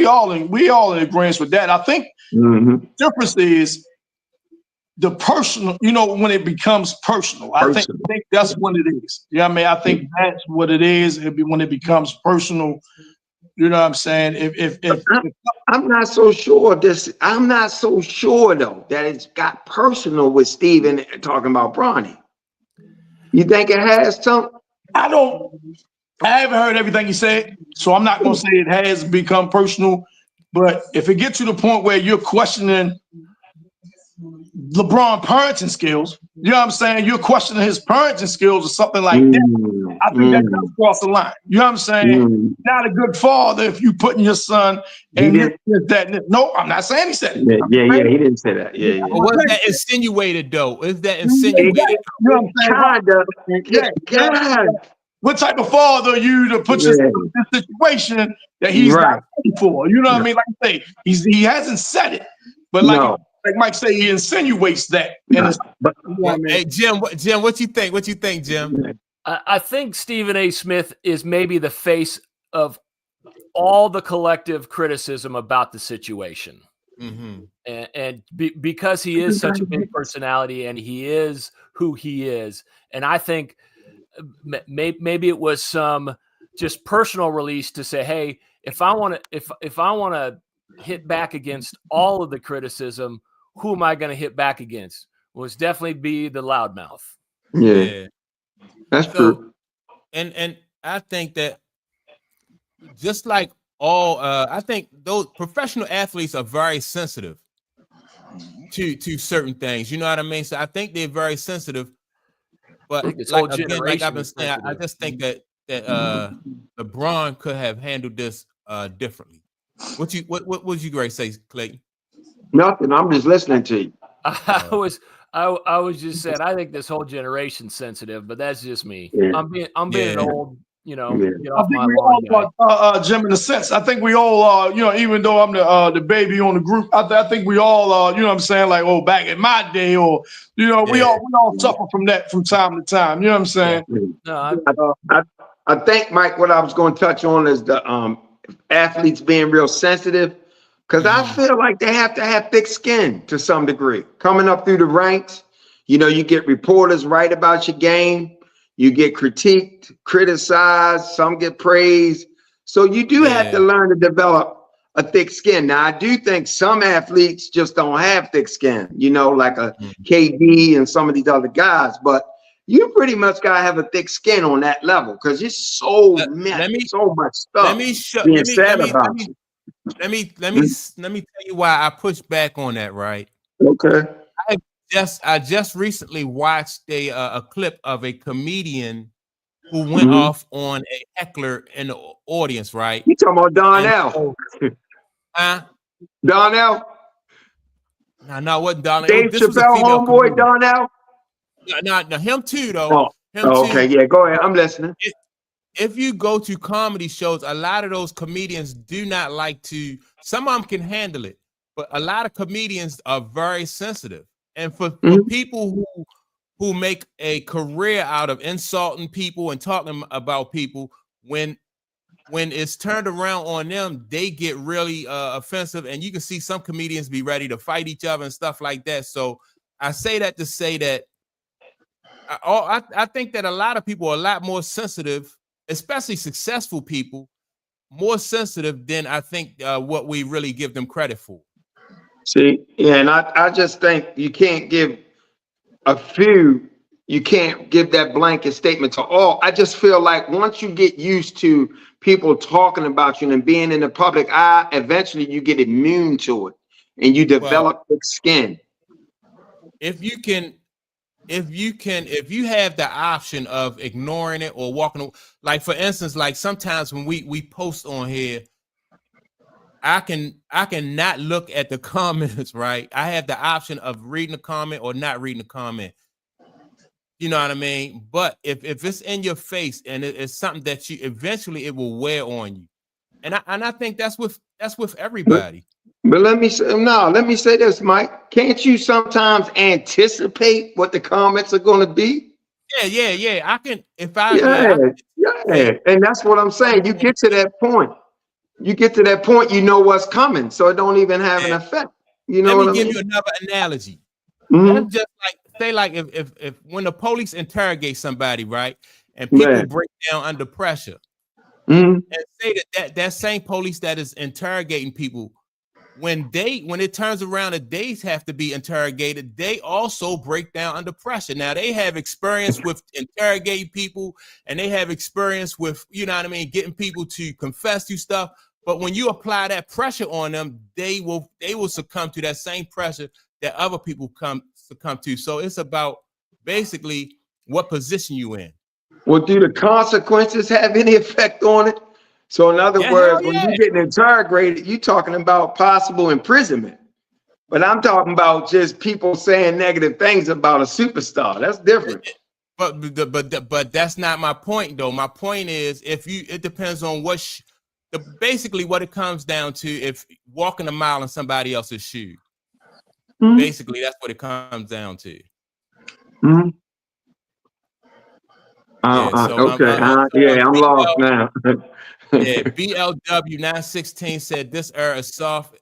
all in agreement with that. I think the difference is the personal. You know, when it becomes personal, I think that's what it is. Yeah, I think that's what it is. When it becomes personal. You know what I'm saying? If I'm not so sure I'm not so sure though that it's got personal with Steven talking about Bronny. You think it has some? I haven't heard everything he said, so I'm not gonna say it has become personal. But if it gets to the point where you're questioning LeBron parenting skills, you know what I'm saying? You're questioning his parenting skills or something like that. I think that comes across the line. You know what I'm saying? Not a good father if you putting your son and that. No, I'm not saying he said it. Yeah, he didn't say that. Yeah. Well, was that insinuated though? Is that insinuated? You know what I'm saying? What type of father are you to put yourself in this situation that he's not ready for? You know what I mean? Like I say, he hasn't said it, but like Mike say, he insinuates that. Hey, Jim, what you think? What you think, Jim? I think Stephen A. Smith is maybe the face of all the collective criticism about the situation. And because he is such a big personality and he is who he is. And I think maybe it was some just personal release to say, hey, if I want to hit back against all of the criticism, who am I going to hit back against? Well, it's definitely be the loudmouth. Yeah. That's true. And I think that just like I think those professional athletes are very sensitive to certain things. You know what I mean? So I think they're very sensitive. But like I've been saying, I just think that LeBron could have handled this differently. What would you guys say, Clayton? Nothing. I'm just listening to you. I was just saying I think this whole generation's sensitive, but that's just me. Yeah. I'm being old, get off my lawn. Jim, in a sense, I think we all even though I'm the baby on the group, I think we all you know what I'm saying, like, back in my day, or we all suffer from that from time to time. You know what I'm saying? Yeah. No, I think, Mike, what I was going to touch on is the athletes being real sensitive. Because I feel like they have to have thick skin to some degree. Coming up through the ranks, you get reporters write about your game. You get critiqued, criticized, some get praised. So you do have to learn to develop a thick skin. Now, I do think some athletes just don't have thick skin, like a KD and some of these other guys. But you pretty much got to have a thick skin on that level because it's so much stuff being said about you. Let me tell you why I push back on that, right? Okay. I just recently watched a clip of a comedian who went off on a heckler in the audience, right? You talking about Donnell? Donnell? No, it wasn't Donnell. Dave Chappelle homeboy Donnell? No, him too, though. Okay, yeah, go ahead. I'm listening. If you go to comedy shows, a lot of those comedians do not like to. Some of them can handle it, but a lot of comedians are very sensitive. And for people who make a career out of insulting people and talking about people, when when it's turned around on them, they get really offensive, and you can see some comedians be ready to fight each other and stuff like that. So I say that to say that I think that a lot of people are a lot more sensitive, especially successful people, more sensitive than I think what we really give them credit for. See, yeah, and I just think you can't give you can't give that blanket statement to all. I just feel like once you get used to people talking about you and being in the public eye, eventually you get immune to it and you develop thick skin. If you have the option of ignoring it or walking, like for instance, like sometimes when we post on here, I can not look at the comments, right? I have the option of reading the comment or not reading the comment. You know what I mean? But if it's in your face and it's something that you eventually it will wear on you, and I think that's with everybody. But let me say this, Mike. Can't you sometimes anticipate what the comments are going to be? Yeah. I can and that's what I'm saying. You get to that point. You know what's coming, so it don't even have an effect. You know what I mean? Let me give you another analogy. Mm-hmm. That's just like say like if when the police interrogate somebody, right, and people break down under pressure, and say that same police that is interrogating people, when it turns around and they have to be interrogated, they also break down under pressure. Now they have experience with interrogating people, and they have experience with, you know what I mean, getting people to confess to stuff. But when you apply that pressure on them, they will succumb to that same pressure that other people succumb to. So it's about basically what position you in. Well, do the consequences have any effect on it? So in other words, when you're getting interrogated, you're talking about possible imprisonment. But I'm talking about just people saying negative things about a superstar. That's different. But that's not my point, though. My point is, it depends on basically what it comes down to. If walking a mile in somebody else's shoe, basically that's what it comes down to. Mm-hmm. I'm lost now. BLW 916 said this era is soft,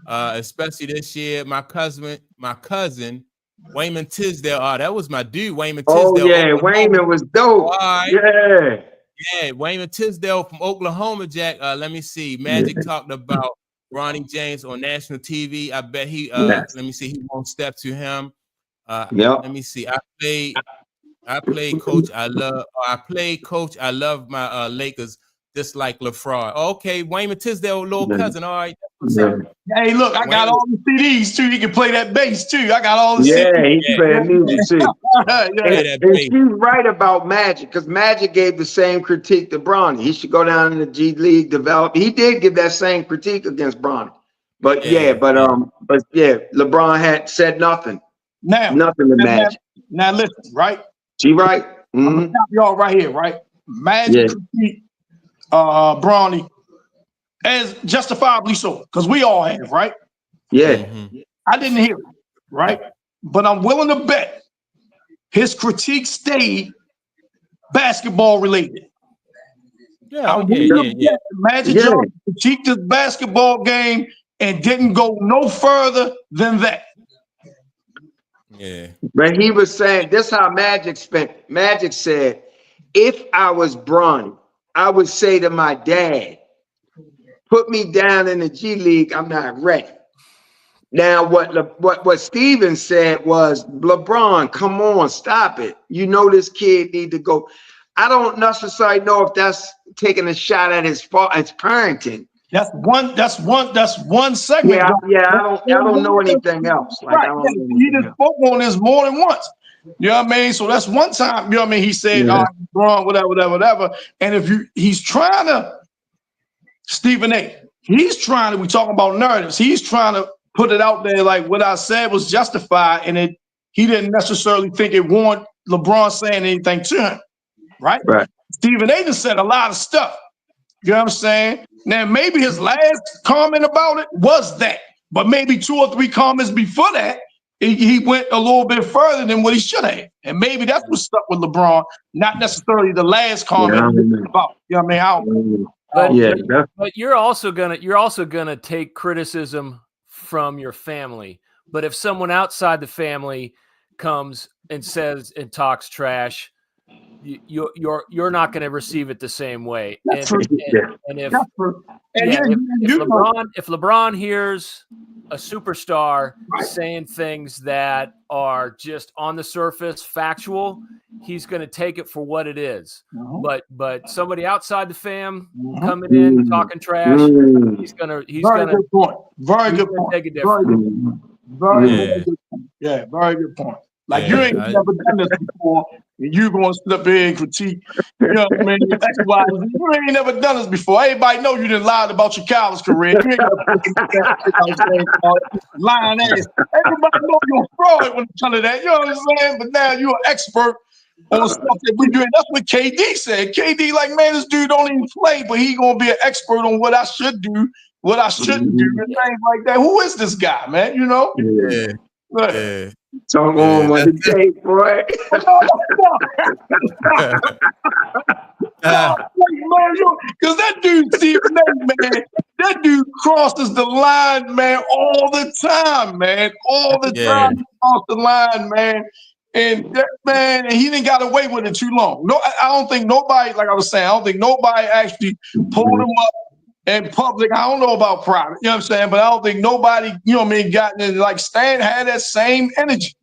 especially this year. My cousin Wayman Tisdale. Oh, that was my dude, Wayman Tisdale. Oh yeah, Wayman was dope. Yeah, Wayman Tisdale from Oklahoma, Jack. Let me see. Magic talked about Ronnie James on national TV. I bet he let me see, he won't step to him. Let me see. I played coach. I love my Lakers just like LeFraud. Okay, Wayman Tisdale, little cousin. All right. Hey, look, I got all the CDs too. He can play that bass too. I got all the CDs. Yeah, he can play music too. And she's right about Magic, because Magic gave the same critique to Bronny. He should go down in the G League, develop. He did give that same critique against Bronny. But LeBron had said nothing. Nothing to Magic. Now listen, right? She right. I'm gonna stop y'all right here, right? Magic critique Bronny, as justifiably so, because we all have, right? Yeah. I didn't hear it, right? But I'm willing to bet his critique stayed basketball related. Magic Johnson critiqued his basketball game and didn't go no further than that. Yeah. But he was saying, this how Magic said, if I was Bronny, I would say to my dad, put me down in the G League, I'm not ready. Now, what Steven said was, LeBron, come on, stop it. You know this kid need to go. I don't necessarily know if that's taking a shot at his parenting. That's one segment. I don't know anything else. He just spoke on this more than once. You know what I mean? So that's one time, you know what I mean? He said, wrong, whatever. And he's trying to, Stephen A, we talking about narratives. He's trying to put it out there like what I said was justified, and he didn't necessarily think it warranted LeBron saying anything to him. Right? Stephen A just said a lot of stuff. You know what I'm saying? Now, maybe his last comment about it was that, but maybe 2 or 3 comments before that, he went a little bit further than what he should have. And maybe that's what stuck with LeBron, not necessarily the last comment about. You know what I mean? But you're also gonna take criticism from your family. But if someone outside the family comes and says and talks trash, you're not going to receive it the same way. And if LeBron hears a superstar saying things that are just on the surface factual, he's going to take it for what it is. But somebody outside the fam coming in talking trash, he's gonna good point. Very good point. Take a different. Very good point. Yeah, very good point. Like you ain't never done this before, and you gonna sit up here and critique. You know what I mean? That's why you ain't never done this before. Everybody know you done lied about your college career. You ain't never lying ass. Everybody know you're a fraud when it comes to that. You know what I'm saying? But now you're an expert on stuff that we doing. That's what KD said. KD, like, man, this dude don't even play, but he gonna be an expert on what I should do, what I shouldn't do, and things like that. Who is this guy, man? You know? Yeah. Talk on what it takes, boy. Because that dude, Stephen A, man, that dude crosses the line, man, all the time, man. All the time he crosses the line, man. And that man, and he didn't got away with it too long. No, I don't think nobody, like I was saying, I don't think nobody actually pulled him up in public. I don't know about private, you know what I'm saying? But I don't think nobody, you know what I mean, got in, like Stan had that same energy.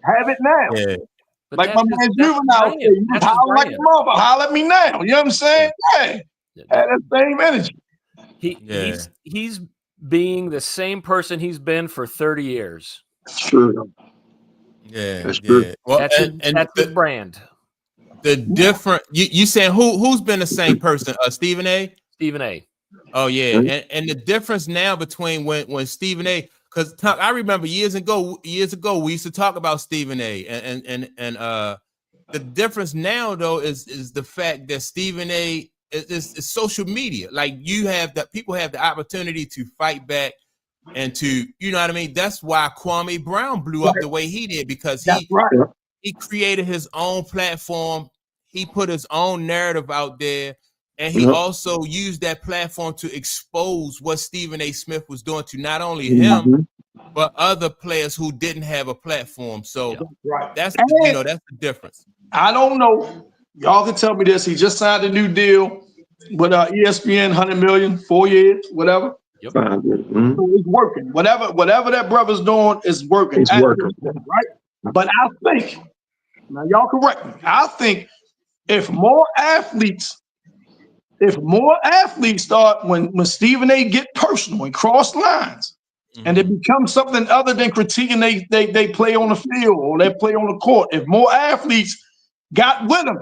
Have it now. Yeah. Like my man Juvenile said, you holler like a mother, holler at me now. You know what I'm saying? Hey, had that same energy. He's being the same person he's been for 30 years. True. Yeah. That's true. Well, that's his brand. The different you saying who's been the same person? Stephen A? Stephen A. Oh yeah, and the difference now between when Stephen A, because I remember years ago we used to talk about Stephen A, and the difference now though is the fact that Stephen A is social media. Like people have the opportunity to fight back and to, you know what I mean. That's why Kwame Brown blew up the way he did, because he created his own platform. He put his own narrative out there. And he also used that platform to expose what Stephen A. Smith was doing to not only him, but other players who didn't have a platform. So that's the difference. I don't know. Y'all can tell me this. He just signed a new deal with ESPN, 100 million, 4 years, whatever. Yep. So it's working. Whatever that brother's doing is working. It's working. Right? But I think, now y'all correct me, I think if more athletes start, when Stephen A get personal and cross lines, and it becomes something other than critiquing they play on the field or they play on the court, if more athletes got with him,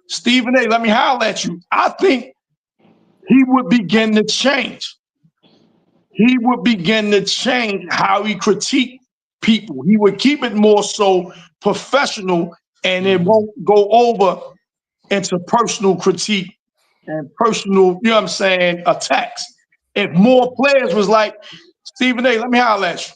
Stephen A, let me holler at you, I think he would begin to change. He would begin to change how he critique people. He would keep it more so professional, and it won't go over into personal critique and personal, you know what I'm saying, attacks. If more players was like, Stephen A, let me holler at you.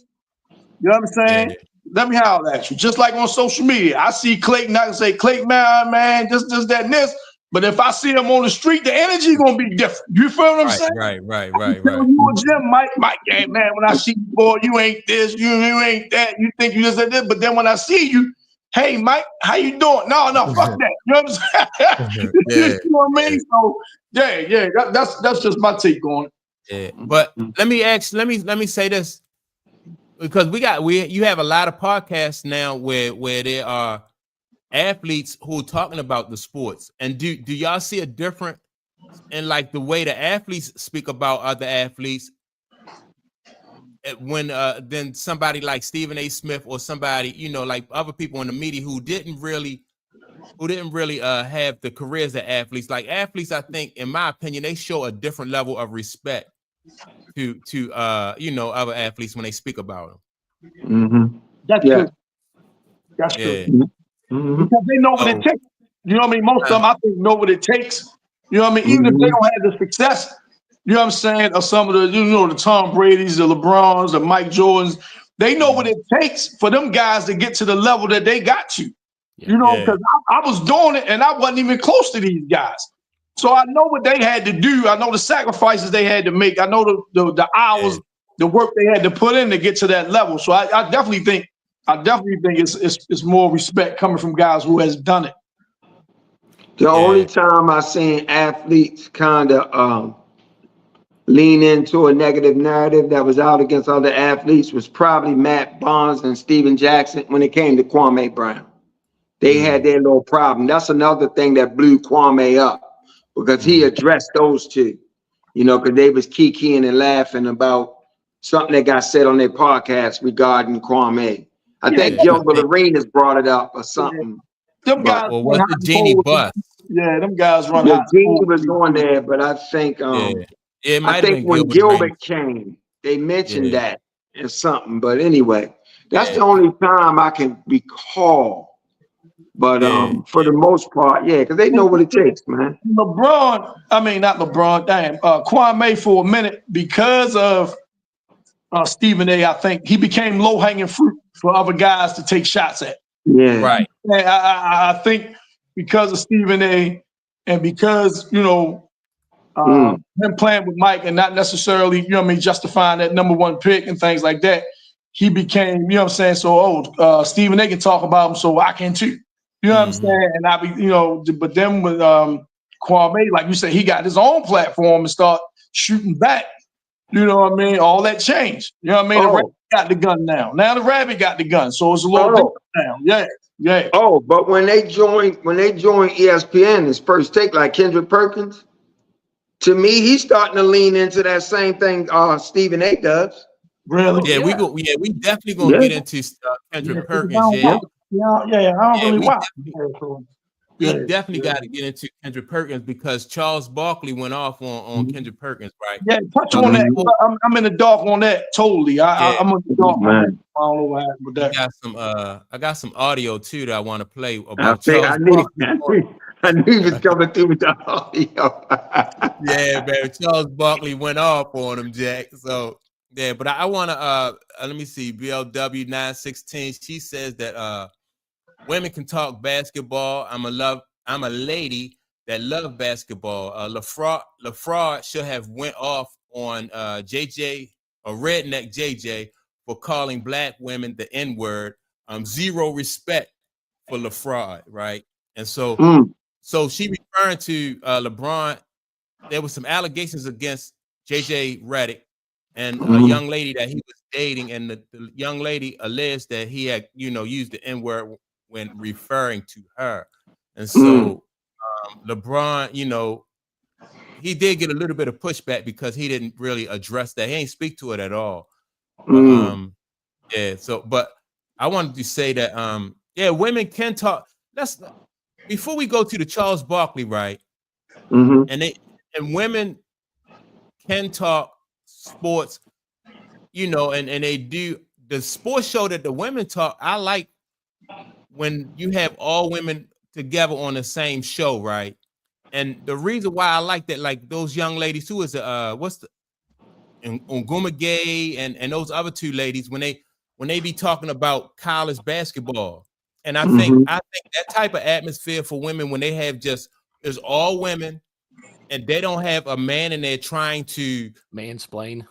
You know what I'm saying? Let me holler at you. Just like on social media. I see Clayton, I can say, Clayton, man, this, that, and this. But if I see him on the street, the energy gonna be different. You feel what I'm saying? Right. You a gym, Mike, hey, man, when I see you, boy, you ain't this, you ain't that. You think you just did this. But then when I see you, hey, Mike, how you doing? No, fuck that. You know what I'm saying? You know what I mean? So, that's just my take on it. Yeah, but let me say this, because you have a lot of podcasts now where there are athletes who are talking about the sports, and do y'all see a difference in like the way the athletes speak about other athletes when then somebody like Stephen A. Smith or somebody, you know, like other people in the media who didn't really have the careers of athletes? Like athletes, I think, in my opinion, they show a different level of respect to you know, other athletes when they speak about them. That's true. That's true. Because they know what it takes. You know what I mean? Most of them, I think, know what it takes. You know what I mean? Even if they don't have the success, you know what I'm saying, or some of the, you know, the Tom Brady's, the LeBrons, the Mike Jordans, they know what it takes for them guys to get to the level that they got to. You know, because I was doing it and I wasn't even close to these guys. So I know what they had to do. I know the sacrifices they had to make. I know the hours, the work they had to put in to get to that level. So I definitely think it's more respect coming from guys who has done it. The only time I seen athletes kind of lean into a negative narrative that was out against other athletes was probably Matt Barnes and Steven Jackson when it came to Kwame Brown. They had their little problem. That's another thing that blew Kwame up because he addressed those two, you know, because they was kikiing and laughing about something that got said on their podcast regarding Kwame. I think Gilbert Arenas brought it up or something. Them guys, or was it Jeannie Buss? Yeah, them guys run. Yeah, Jeannie was on there, but I think it might I think when Gilbert came, they mentioned that or something. But anyway, that's the only time I can recall. But for the most part, because they know what it takes, man. Kwame for a minute because of Stephen A. I think he became low hanging fruit for other guys to take shots at. Yeah, right. And I think because of Stephen A. and because him playing with Mike and not necessarily justifying that #1 pick and things like that, he became so Stephen A. can talk about him, so I can too. You know what I'm saying? And I be, but then with Kwame, like you said, he got his own platform and start shooting back. You know what I mean? All that changed. You know what I mean? The Rabbit got the gun now. Now the Rabbit got the gun, so it's a little different now. Yeah. Oh, but when they joined ESPN, his first take, like Kendrick Perkins, to me, he's starting to lean into that same thing Stephen A. does. Really? Yeah, we definitely gonna get into Kendrick Perkins. I don't really watch. We definitely got to get into Kendrick Perkins because Charles Barkley went off on Kendrick Perkins, right? Yeah, touch on that. I'm in the dark on that totally. I'm in the dark on that. I don't know what happened with that. I got some audio too that I want to play about I knew he was coming through with the audio. Yeah, man. Charles Barkley went off on him, Jack. So yeah, but I want to let me see. BLW 916. She says that women can talk basketball. I'm a lady that love basketball. LaFraud should have went off on JJ or Redneck JJ for calling black women the N-word. Zero respect for LaFraud, right? And so she referring to LeBron. There was some allegations against JJ Redick and a young lady that he was dating, and the young lady alleged that he had, used the N-word when referring to her. And so LeBron, he did get a little bit of pushback because he didn't really address that. He ain't speak to it at all. But I wanted to say that women can talk. Before we go to the Charles Barkley, right? And women can talk sports, and they do the sports show that the women talk. I like when you have all women together on the same show, right? And the reason why I like that, like those young ladies who is Nguma Gay and those other two ladies when they be talking about college basketball. And I think that type of atmosphere for women when they have is all women and they don't have a man in there trying to mansplain.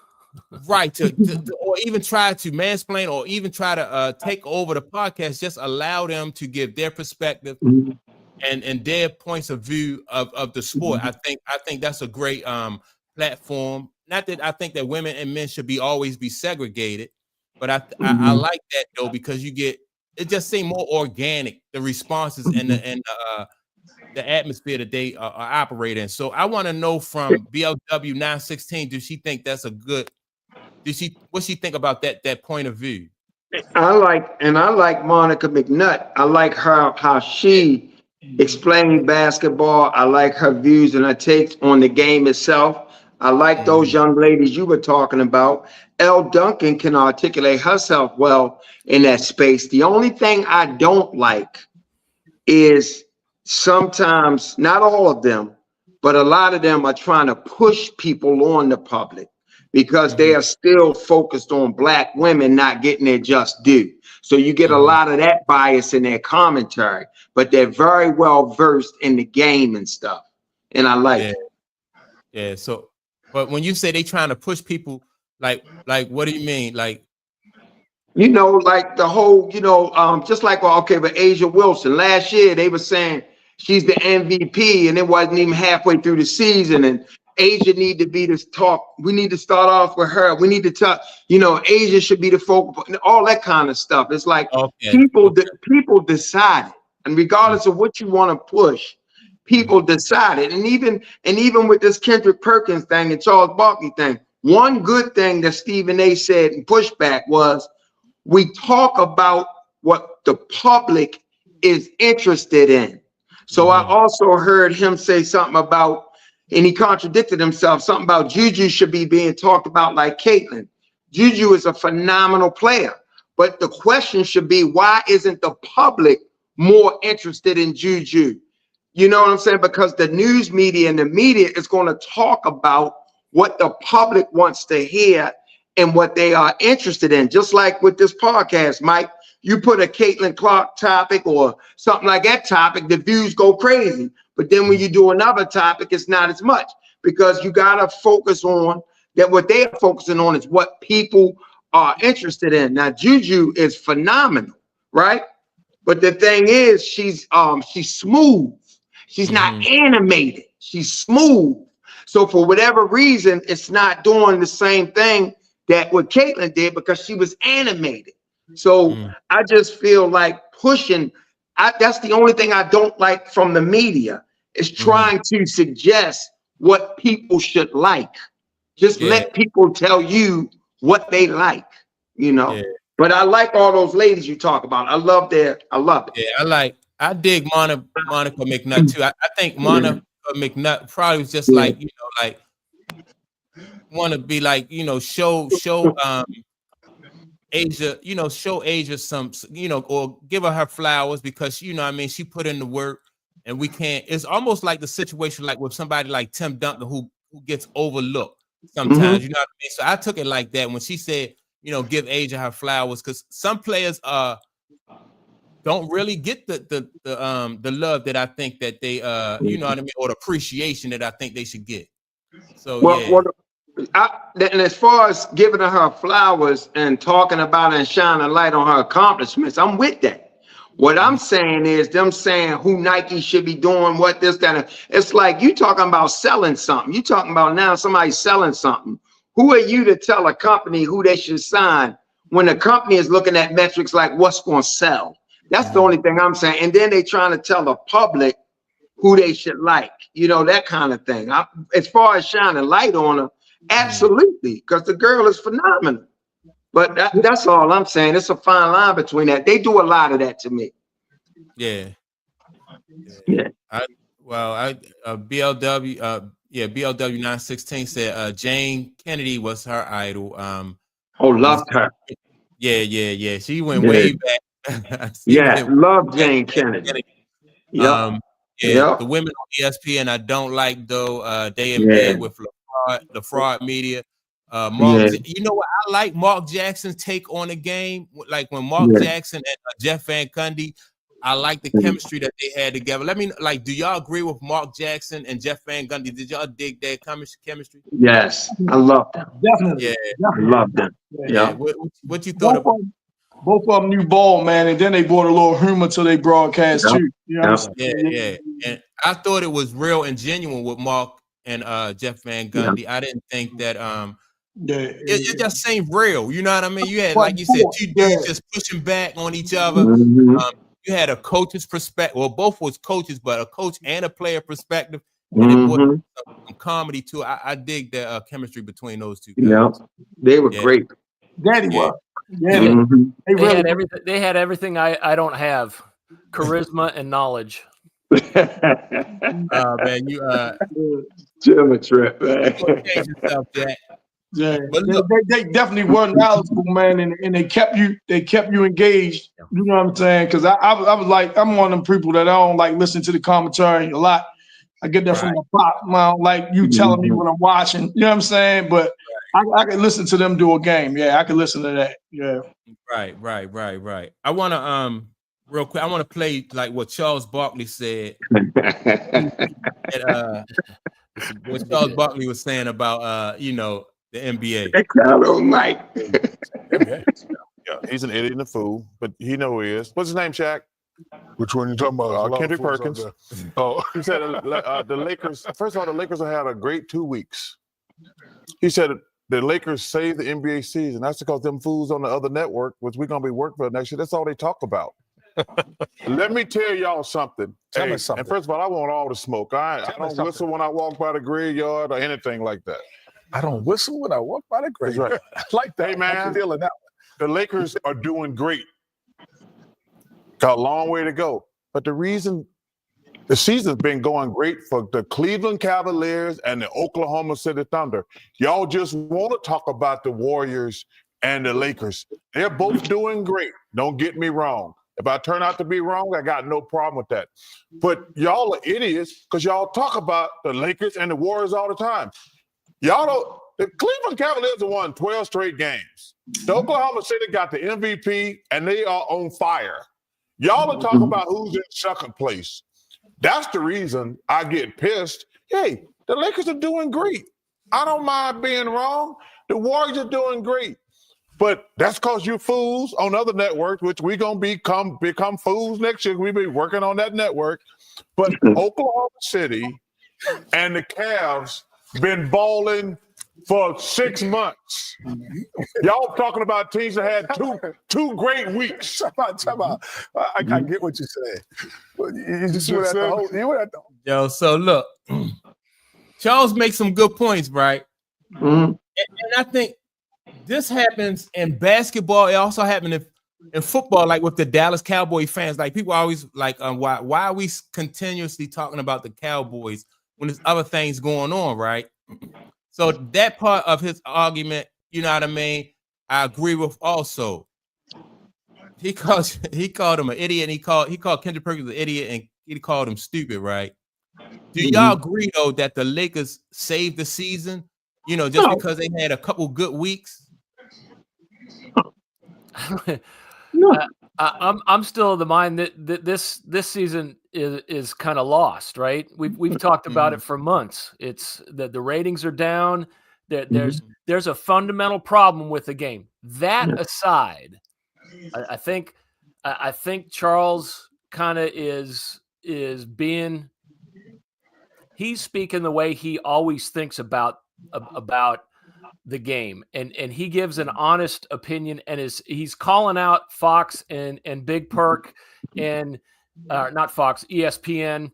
Right, to or even try to mansplain or even try to take over the podcast. Just allow them to give their perspective and their points of view of the sport. I think that's a great platform. Not that I think that women and men should always be segregated, but I like that though because it just seems more organic, the responses and the atmosphere that they are operating in. So I want to know from BLW 916, does she think that's a good? What she think about that point of view? I like Monica McNutt. I like how she explained basketball. I like her views and her takes on the game itself. I like those young ladies you were talking about. Elle Duncan can articulate herself well in that space. The only thing I don't like is sometimes, not all of them, but a lot of them are trying to push people on the public because they are still focused on black women not getting their just due. So you get a lot of that bias in their commentary, but they're very well versed in the game and stuff. and I like it. Yeah. So, but when you say they trying to push people, like what do you mean? Like, you know, like the whole, you know, just like, well, okay, but Asia Wilson, last year they were saying she's the MVP and it wasn't even halfway through the season. And Asia need to be this talk. We need to start off with her. We need to talk, you know, Asia should be the focal point, all that kind of stuff. It's like people decided, and regardless of what you want to push, people decided. And even with this Kendrick Perkins thing and Charles Barkley thing, one good thing that Stephen A said and pushback was, we talk about what the public is interested in. So I also heard him say something about, and he contradicted himself, something about Juju should be being talked about like Caitlin. Juju is a phenomenal player, but the question should be, why isn't the public more interested in Juju? You know what I'm saying? Because the news media and the media is going to talk about what the public wants to hear and what they are interested in. Just like with this podcast, Mike, you put a Caitlin Clark topic or something like that topic, the views go crazy. But then when you do another topic, it's not as much, because you got to focus on that. What they are focusing on is what people are interested in. Now, Juju is phenomenal, right? But the thing is, she's smooth. She's not animated. She's smooth. So for whatever reason, it's not doing the same thing that what Caitlin did, because she was animated. So I just feel like pushing. That's the only thing I don't like from the media, is trying to suggest what people should like. Just let people tell you what they like, you know. Yeah. But I like all those ladies you talk about. I love it. Yeah, I dig Monica McNutt too. I think Monica McNutt probably was just like, you know, like want to be like, you know, show Asia, you know, show Asia some, you know, or give her flowers, because, you know what I mean, she put in the work, and we can't. It's almost like the situation like with somebody like Tim Duncan who gets overlooked sometimes, you know what I mean? So I took it like that when she said, you know, give Asia her flowers, because some players don't really get the love that I think that they you know what I mean, or the appreciation that I think they should get. So and as far as giving her flowers and talking about it and shining a light on her accomplishments, I'm with that. What I'm saying is them saying who Nike should be doing, what this, that. It's like you talking about selling something. You talking about now somebody selling something. Who are you to tell a company who they should sign when the company is looking at metrics like what's going to sell? That's the only thing I'm saying. And then they trying to tell the public who they should like, you know, that kind of thing. As far as shining light on her, absolutely, because the girl is phenomenal. But that's all I'm saying. It's a fine line between that. They do a lot of that to me. Yeah. BLW, BLW 916 said Jane Kennedy was her idol. Loved her. Yeah. She went way back. Love Jane Kennedy. The women on ESPN I don't like, though. They in bed with the fraud media. You know what? I like Mark Jackson's take on the game. Like when Mark Jackson and Jeff Van Gundy, I like the chemistry that they had together. Let me like, do y'all agree with Mark Jackson and Jeff Van Gundy? Did y'all dig their chemistry? Yes, I love them. Definitely. I love them. Yeah. What you thought about? Both of them knew ball, man, and then they brought a little humor to their broadcast too. You know And I thought it was real and genuine with Mark and Jeff Van Gundy. I didn't think that it just seemed real. You know what I mean? You had, like you said, two dudes just pushing back on each other. You had a coach's perspective. Well, both was coaches, but a coach and a player perspective. And it brought some comedy too. I dig the chemistry between those two guys. Yeah, they were great. Daddy was. Yeah. They had everything I don't have: charisma and knowledge. Man, you Jim a trip, man. Yeah, they definitely were knowledgeable, man, and they kept you engaged. You know what I'm saying? Because I was like, I'm one of them people that I don't like listen to the commentary a lot. I get that from my pop. I don't like you telling me what I'm watching. You know what I'm saying? But I can listen to them do a game. Yeah, I can listen to that. Yeah. Right. I want to real quick. I want to play like what Charles Barkley said. What Charles Barkley was saying about the NBA. Hello, Mike. NBA. Yeah, he's an idiot and a fool, but he know who he is. What's his name, Shaq? Which one you talking about? Kendrick Perkins. Oh, he said the Lakers. First of all, the Lakers have had a great 2 weeks. He said the Lakers saved the NBA season. That's because them fools on the other network, which we're gonna be working for next year. That's all they talk about. Let me tell y'all something. Tell me something. And first of all, I want all the smoke. I don't whistle when I walk by the graveyard or anything like that. I don't whistle when I walk by the graveyard. Right. Like that. Hey, man. I'm feeling that one. The Lakers are doing great. Got a long way to go. But the reason the season's been going great for the Cleveland Cavaliers and the Oklahoma City Thunder. Y'all just want to talk about the Warriors and the Lakers. They're both doing great. Don't get me wrong. If I turn out to be wrong, I got no problem with that. But y'all are idiots because y'all talk about the Lakers and the Warriors all the time. Y'all don't. The Cleveland Cavaliers have won 12 straight games. The Oklahoma City got the MVP, and they are on fire. Y'all are talking about who's in second place. That's the reason I get pissed. Hey, the Lakers are doing great. I don't mind being wrong. The Warriors are doing great. But that's because you fools on other networks, which we're going to become fools next year. We'll be working on that network. But Oklahoma City and the Cavs been balling for 6 months. Y'all talking about teams that had two great weeks. Time out. I get what you're saying. You just went at the whole. Yo, so look, Charles makes some good points, right? Mm-hmm. And I think this happens in basketball. It also happened in football, like with the Dallas Cowboy fans. Like people always like, why are we continuously talking about the Cowboys when there's other things going on, right? So that part of his argument, you know what I mean, I agree with also. He called him an idiot, and he called Kendrick Perkins an idiot, and he called him stupid, right? Do y'all agree though that the Lakers saved the season? Just because they had a couple good weeks. I'm still of the mind that this season is kind of lost, right? We've talked about it for months. It's that the ratings are down. There's a fundamental problem with the game. That aside, I think Charles kind of is being. He's speaking the way he always thinks about the game, and he gives an honest opinion, and he's calling out Fox and Big Perk and not Fox, ESPN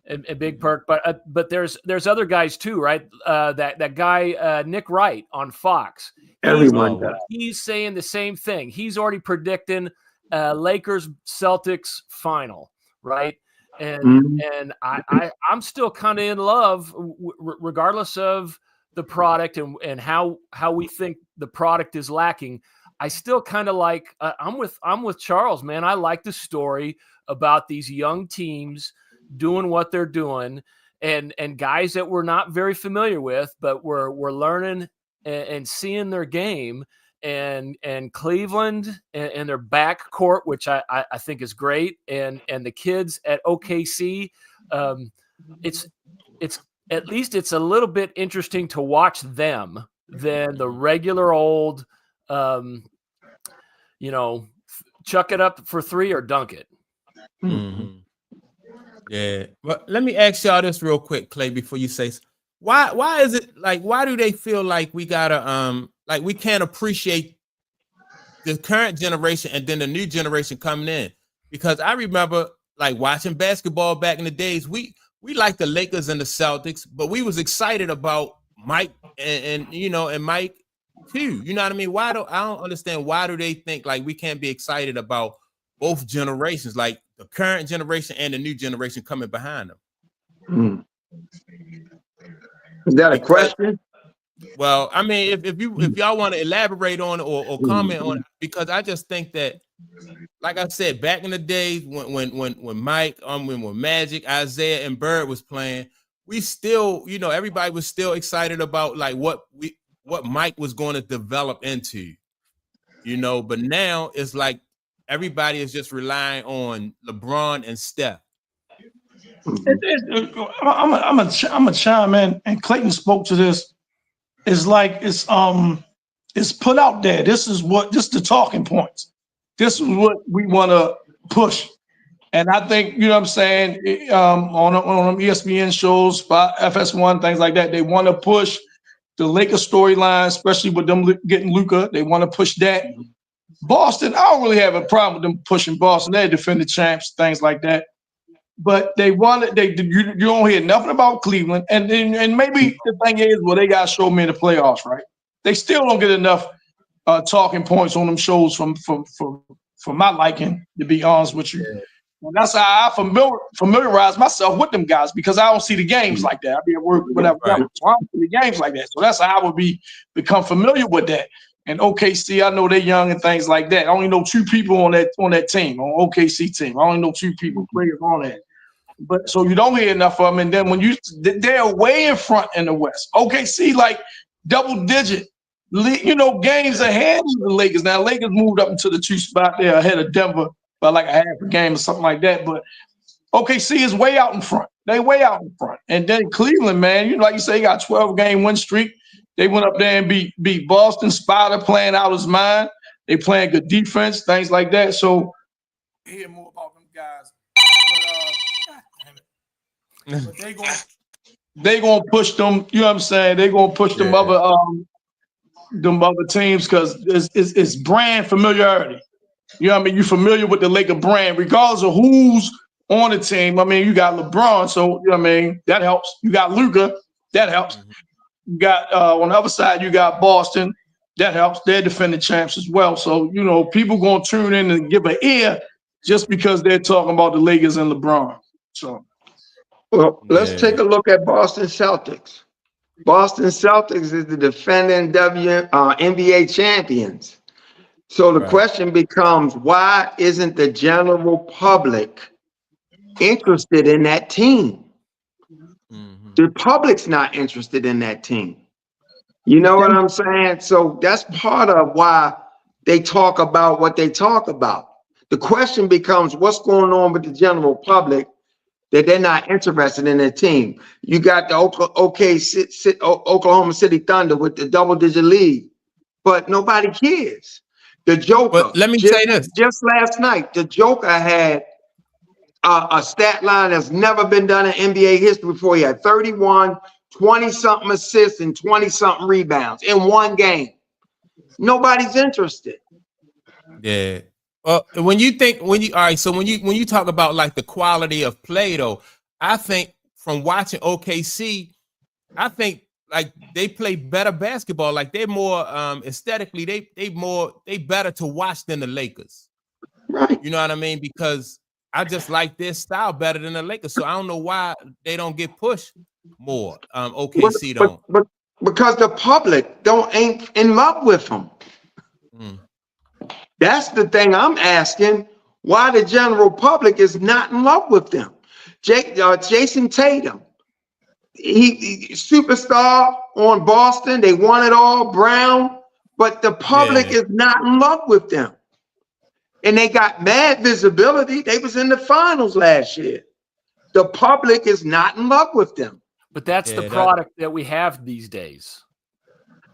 and Big Perk, but there's other guys too, right? That guy Nick Wright on Fox. Everyone does. He's saying the same thing. He's already predicting Lakers Celtics final, right? And I'm still kind of in love, regardless of the product and how we think the product is lacking. I still kind of like. I'm with Charles, man. I like the story about these young teams doing what they're doing, and guys that we're not very familiar with, but we're learning and seeing their game. And Cleveland and their backcourt, which I think is great, and the kids at OKC, it's at least it's a little bit interesting to watch them than the regular old, chuck it up for three or dunk it. Mm-hmm. Yeah, but let me ask y'all this real quick, Clay, before you say why is it like why do they feel like we gotta like we can't appreciate the current generation and then the new generation coming in? Because I remember like watching basketball back in the days, we liked the Lakers and the Celtics, but we was excited about Mike and Mike too. You know what I mean? I don't understand why do they think like we can't be excited about both generations, like the current generation and the new generation coming behind them? Is that a question? Well, I mean, if y'all want to elaborate on it or comment on it, because I just think that, like I said, back in the days when Mike, when Magic, Isaiah, and Bird was playing, we still, everybody was still excited about like what Mike was going to develop into, but now it's like everybody is just relying on LeBron and Steph. I'm a chime in, and Clayton spoke to this. It's like it's put out there. This is the talking points. This is what we want to push. And I think, you know what I'm saying, on ESPN shows, FS1, things like that, they want to push the Lakers storyline, especially with them getting Luka. They want to push that. Boston, I don't really have a problem with them pushing Boston. They're defending champs, things like that. But you don't hear nothing about Cleveland. And maybe the thing is, well, they got to show me in the playoffs, right? They still don't get enough talking points on them shows from my liking, to be honest with you. Yeah. And that's how I familiarize myself with them guys, because I don't see the games like that. I be at work, whatever. Right. So I don't see the games like that. So that's how I would become familiar with that. And OKC, I know they're young and things like that. I only know 2 people on that team, on OKC team. I only know 2 people players on that. But so you don't hear enough of them. And then when they're way in front in the West. OKC like double digit, games ahead of the Lakers. Now Lakers moved up into the 2 spot there ahead of Denver by like a half a game or something like that. But OKC is way out in front. They way out in front. And then Cleveland, man, like you say, got 12-game win streak. They went up there and beat Boston. Spider playing out his mind. They playing good defense, things like that. So hear more about them guys. But they gonna push them. You know what I'm saying? They gonna push them other teams because it's brand familiarity. You know what I mean? You're familiar with the Laker brand, regardless of who's on the team. I mean, you got LeBron, so you know what I mean, that helps. You got Luka, that helps. Mm-hmm. You got on the other side, you got Boston, that helps. They're defending champs as well. So, people gonna tune in and give an ear just because they're talking about the Lakers and LeBron. So well, let's take a look at Boston Celtics. Boston Celtics is the defending NBA champions. So the question becomes, why isn't the general public interested in that team? Mm-hmm. The public's not interested in that team. You know what I'm saying? So that's part of why they talk about what they talk about. The question becomes, what's going on with the general public that they're not interested in their team? You got the Oklahoma City Thunder with the double-digit lead, but nobody cares. The Joker. But let me say this. Just last night, the Joker had a stat line that's never been done in NBA history before. He had 31, 20-something assists, and 20-something rebounds in one game. Nobody's interested. Yeah. Well, when you talk about like the quality of play, though, I think from watching OKC, I think like they play better basketball. Like they're more aesthetically, they better to watch than the Lakers. Right. You know what I mean? Because I just like their style better than the Lakers. So I don't know why they don't get pushed more. OKC don't. But because the public ain't in love with them. Mm. That's the thing I'm asking. Why the general public is not in love with them? Jason Tatum. He superstar on Boston. They won it all, Brown, but the public is not in love with them. And they got mad visibility. They was in the finals last year. The public is not in love with them. But that's the product that we have these days.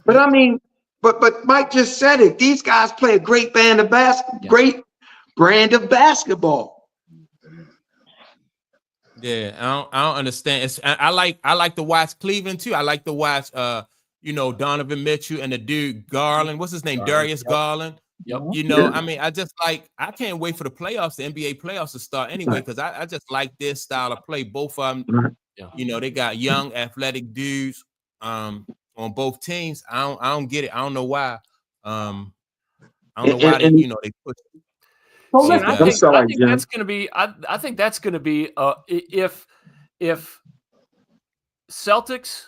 But I mean, but Mike just said it. These guys play a great brand of basketball. Yeah, I don't understand. I like to watch Cleveland too. I like to watch Donovan Mitchell and the dude Garland. What's his name? Darius Garland. Yep. I mean, I can't wait for the playoffs, the NBA playoffs to start anyway, because I just like this style of play. Both of them, they got young, athletic dudes on both teams. I don't get it. I don't know why. I don't know why they push it. I think that's going to be. I think that's going to be if Celtics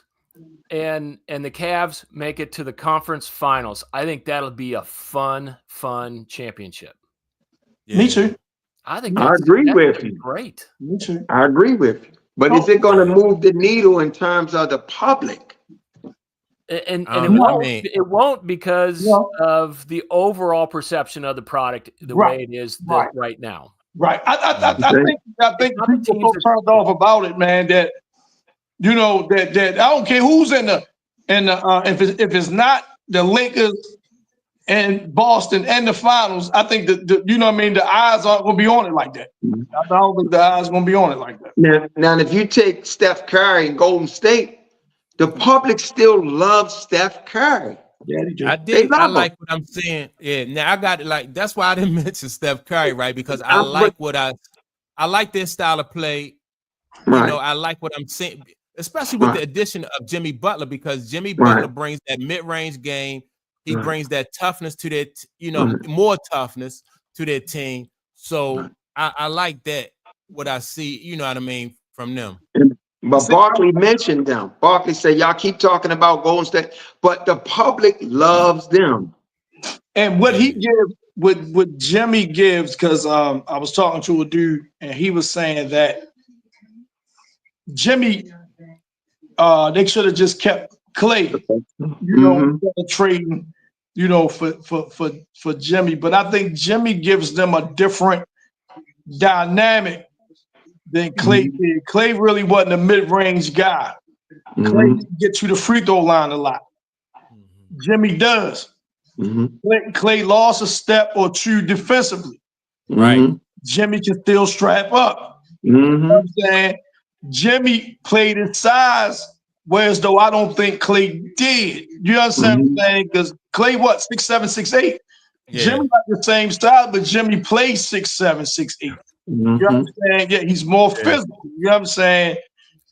and the Cavs make it to the conference finals. I think that'll be a fun championship. Yeah. Me too. I think I agree with you. Great. Me too. I agree with you. But is it going to move the needle in terms of the public? And it won't because of the overall perception of the product the way it is right now. Right. I think people so turned off about it, man, that that I don't care who's in the if it's not the Lakers and Boston and the finals, I think that the eyes aren't gonna be on it like that. I don't think the eyes are gonna be on it like that. Now if you take Steph Curry and Golden State, the public still loves Steph Curry. Yeah, they do. I like what I'm saying. Yeah, now I got it. Like that's why I didn't mention Steph Curry, right? Because I like their style of play. Right. I like what I'm saying, especially with the addition of Jimmy Butler, because Jimmy Butler brings that mid-range game. He brings that toughness to their, more toughness to their team. So I like that. What I see, you know what I mean, from them. But Barkley mentioned them. Barkley said, y'all keep talking about Golden State, but the public loves them. And what he gives, what Jimmy gives, because I was talking to a dude and he was saying that Jimmy, they should have just kept Clay, instead of trading, for Jimmy. But I think Jimmy gives them a different dynamic than Clay did. Clay really wasn't a mid-range guy. Clay gets you the free throw line a lot. Jimmy does. Clay lost a step or two defensively. Right. Jimmy can still strap up. You know what I'm saying? Jimmy played in size, whereas though I don't think Clay did. You understand what I'm saying? Because Clay, 6'7", 6'8". Yeah. Jimmy got the same style, but Jimmy plays 6'7", 6'8". You know what I'm saying? Yeah, he's more physical. You know what I'm saying?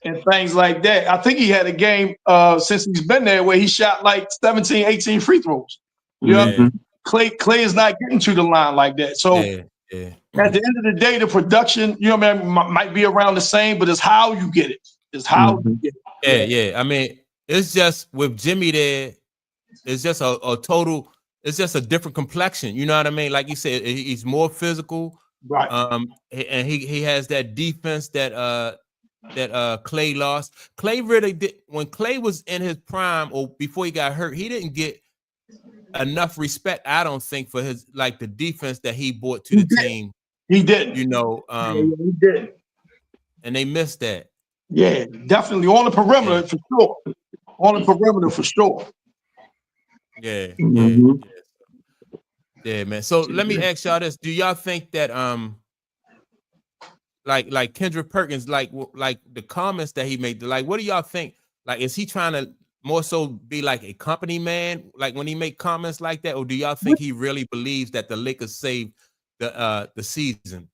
And things like that. I think he had a game since he's been there where he shot like 17, 18 free throws. You know, Clay is not getting to the line like that. So at the end of the day, the production, might be around the same, but it's how you get it. It's how you get it. Yeah. I mean, it's just with Jimmy there, it's just a total, it's just a different complexion. You know what I mean? Like you said, he's more physical. Right. And he has that defense that Clay lost. Clay really did when Clay was in his prime or before he got hurt, he didn't get enough respect, I don't think, for his the defense that he brought to the team. He did. He did. And they missed that. Yeah, definitely on the perimeter for sure. On the perimeter for sure. Yeah, man. So let me ask y'all this: do y'all think that like Kendrick Perkins, like the comments that he made, what do y'all think? Like, is he trying to more so be like a company man, like when he make comments like that, or do y'all think he really believes that the Lakers saved the season?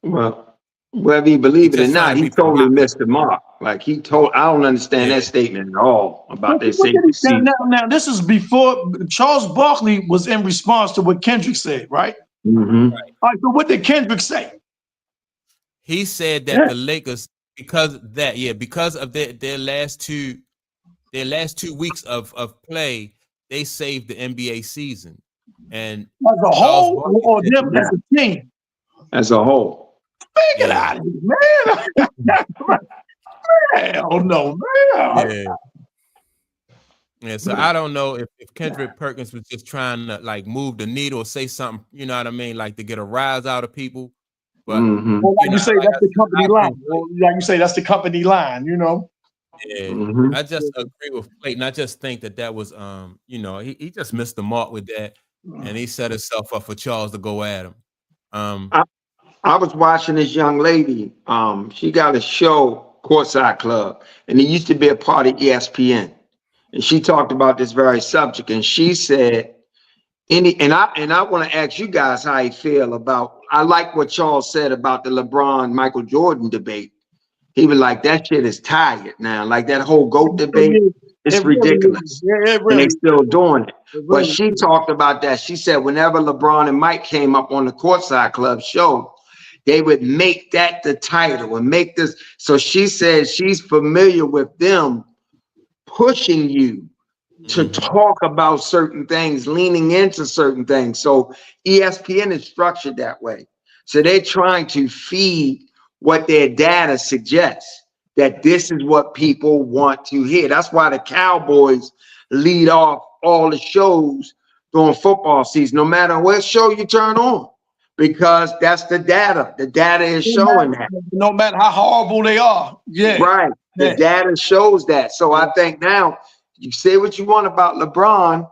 Well, whether he believe it or not, he totally missed the mark. Like I don't understand that statement at all about their safety season. Now, this is before Charles Barkley was in response to what Kendrick said, right? All right, so what did Kendrick say? He said that the Lakers, because of their last 2 weeks of play, they saved the NBA season. And as a whole, or them as a team? As a whole. Get out of here, man. Hell no, man. Yeah, so I don't know if Kendrick Perkins was just trying to move the needle or say something, you know what I mean, to get a rise out of people. But you say, that's the company line. Like you say, that's the company line, Yeah, I just agree with Clayton. I just think that was he just missed the mark with that, and he set himself up for Charles to go at him. I was watching this young lady. She got a show, Courtside Club, and it used to be a part of ESPN. And she talked about this very subject, and she said, and I want to ask you guys how you feel about. I like what Charles said about the LeBron Michael Jordan debate. He was like, that shit is tired now. Like that whole GOAT debate, it's ridiculous. And they still doing it. But she talked about that. She said whenever LeBron and Mike came up on the Courtside Club show, they would make that the title and make this. So she said she's familiar with them pushing you to talk about certain things, leaning into certain things. So ESPN is structured that way. So they're trying to feed what their data suggests, that this is what people want to hear. That's why the Cowboys lead off all the shows during football season, no matter what show you turn on, because that's the data. The data is showing that. No matter how horrible they are. Yeah. Right. The data shows that. So I think now you say what you want about LeBron,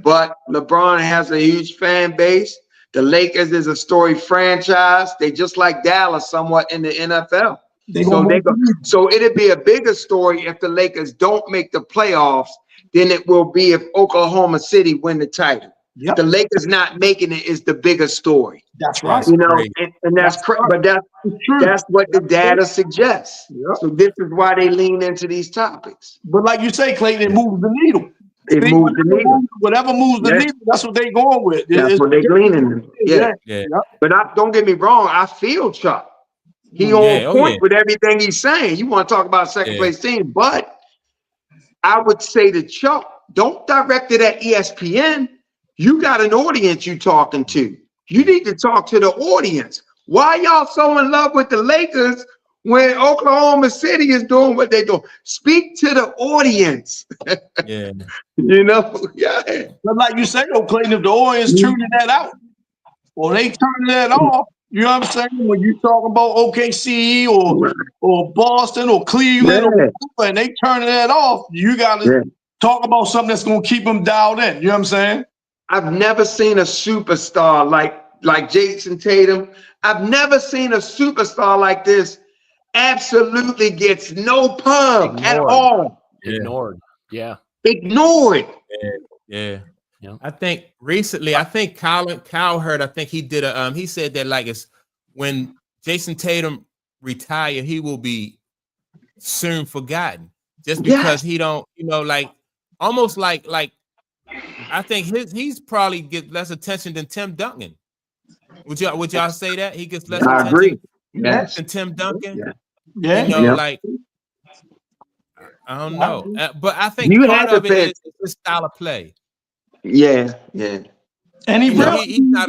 but LeBron has a huge fan base. The Lakers is a storied franchise. They just like Dallas somewhat in the NFL. So it'd be a bigger story if the Lakers don't make the playoffs than it will be if Oklahoma City win the title. Yep. The Lakers not making it is the bigger story. That's right. You know, and that's but that's what the data suggests. Yep. So this is why they lean into these topics. But like you say, Clayton, it moves the needle. It moves the needle. Whatever moves the needle, that's what they're going with. That's what they're leaning. Yeah. But don't get me wrong. I feel Chuck. He on point with everything he's saying. You want to talk about second place team, but I would say to Chuck, don't direct it at ESPN. You got an audience you talking to. You need to talk to the audience. Why y'all so in love with the Lakers when Oklahoma City is doing what they're doing? Speak to the audience. Yeah. You know? Yeah. But like you say, though, Clayton, if the audience tuning that out, or they turning that off, you know what I'm saying? When you talk about OKC or Boston or Cleveland or whatever, and they turning that off, you got to talk about something that's going to keep them dialed in. You know what I'm saying? I've never seen a superstar like Jason Tatum. I've never seen a superstar like this absolutely gets no pub at all. Ignored. Yeah. Ignored. Yeah. I think recently, Kyle Hurd, I think he did he said that like it's when Jason Tatum retire, he will be soon forgotten just because he don't, like almost like I think he's probably get less attention than Tim Duncan. Would y'all say that he gets less attention than Tim Duncan? Like I don't know, but I think part of it is his style of play. Yeah. And he's not.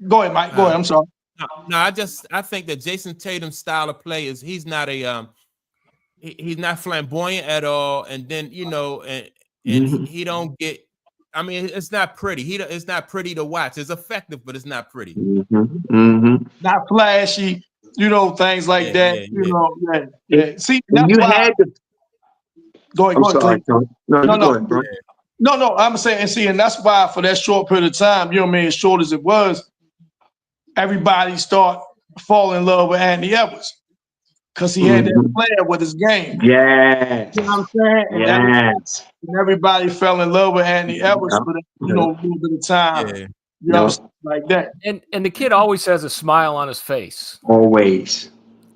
Go ahead, Mike. Go ahead. I'm sorry. No, I think that Jason Tatum's style of play is he's not he's not flamboyant at all, and then and he don't get. I mean, it's not pretty. It's not pretty to watch. It's effective, but it's not pretty. Not flashy. Things like that. Yeah. See, you had to. Go ahead. No, bro. No, I'm saying, and that's why for that short period of time, as short as it was, everybody start falling in love with Anthony Edwards because he had that flair with his game. Yes. You know what I'm saying? And everybody fell in love with Anthony Edwards for that, little bit of time. Like that. And the kid always has a smile on his face. Always.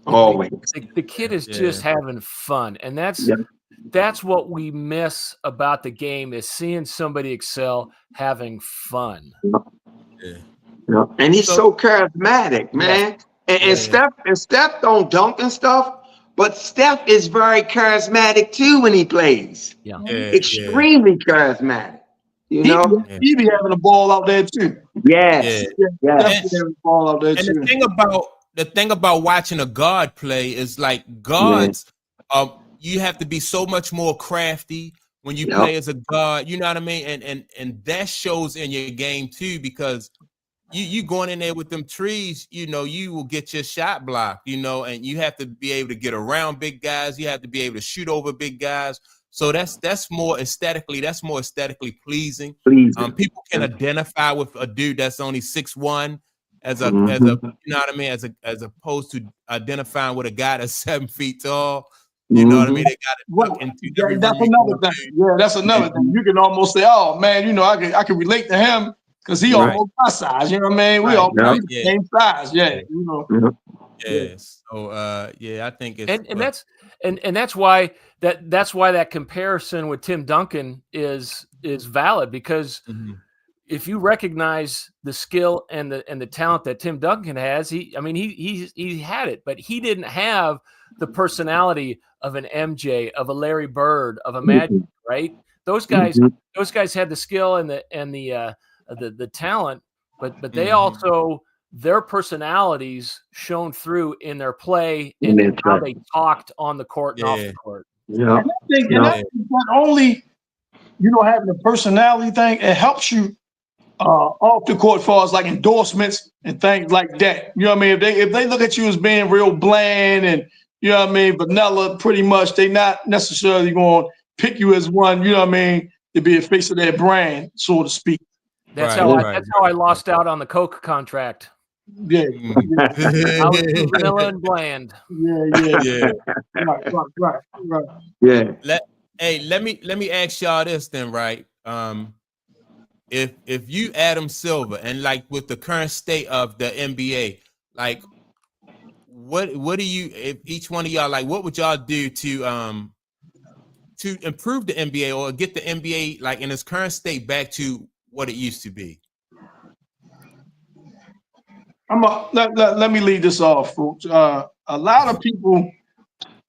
The kid is just having fun, and that's what we miss about the game is seeing somebody excel, having fun. And he's so charismatic, man. And Steph don't dunk and stuff, but Steph is very charismatic too when he plays. Extremely charismatic. He be having a ball out there too. Yes. The thing about watching a guard play is like guards you have to be so much more crafty when you play as a guard, you know what I mean? And that shows in your game too, because you going in there with them trees, you will get your shot blocked, and you have to be able to get around big guys. You have to be able to shoot over big guys. So that's more aesthetically pleasing. People can identify with a dude that's only 6'1" as a you know what I mean, as opposed to identifying with a guy that's 7 feet tall. You know what I mean? They got it. That's another thing. Yeah, that's another thing. You can almost say, "Oh man, I can relate to him because he almost my size." You know what I mean? We almost the same size. Yeah, Yes. So I think it's that's why that comparison with Tim Duncan is valid because if you recognize the skill and the talent that Tim Duncan has, he had it, but he didn't have the personality of an MJ, of a Larry Bird, of a Magic, right? Those guys had the skill and the talent, but they also their personalities shone through in their play and how they talked on the court and off the court. And I think not only having a personality thing, it helps you off the court, as far as like endorsements and things like that. You know what I mean? If they look at you as being real bland and vanilla, pretty much, they not necessarily going to pick you as one. You know what I mean? To be a face of their brand, so to speak. That's how I lost out on the Coke contract. Yeah. I was too vanilla and bland. Yeah. Right. Yeah. Let me ask y'all this then, right? If you Adam Silver and like with the current state of the NBA, like what do you, if each one of y'all, like what would y'all do to improve the NBA or get the NBA like in its current state back to what it used to be? Let me lead this off, folks. A lot of people,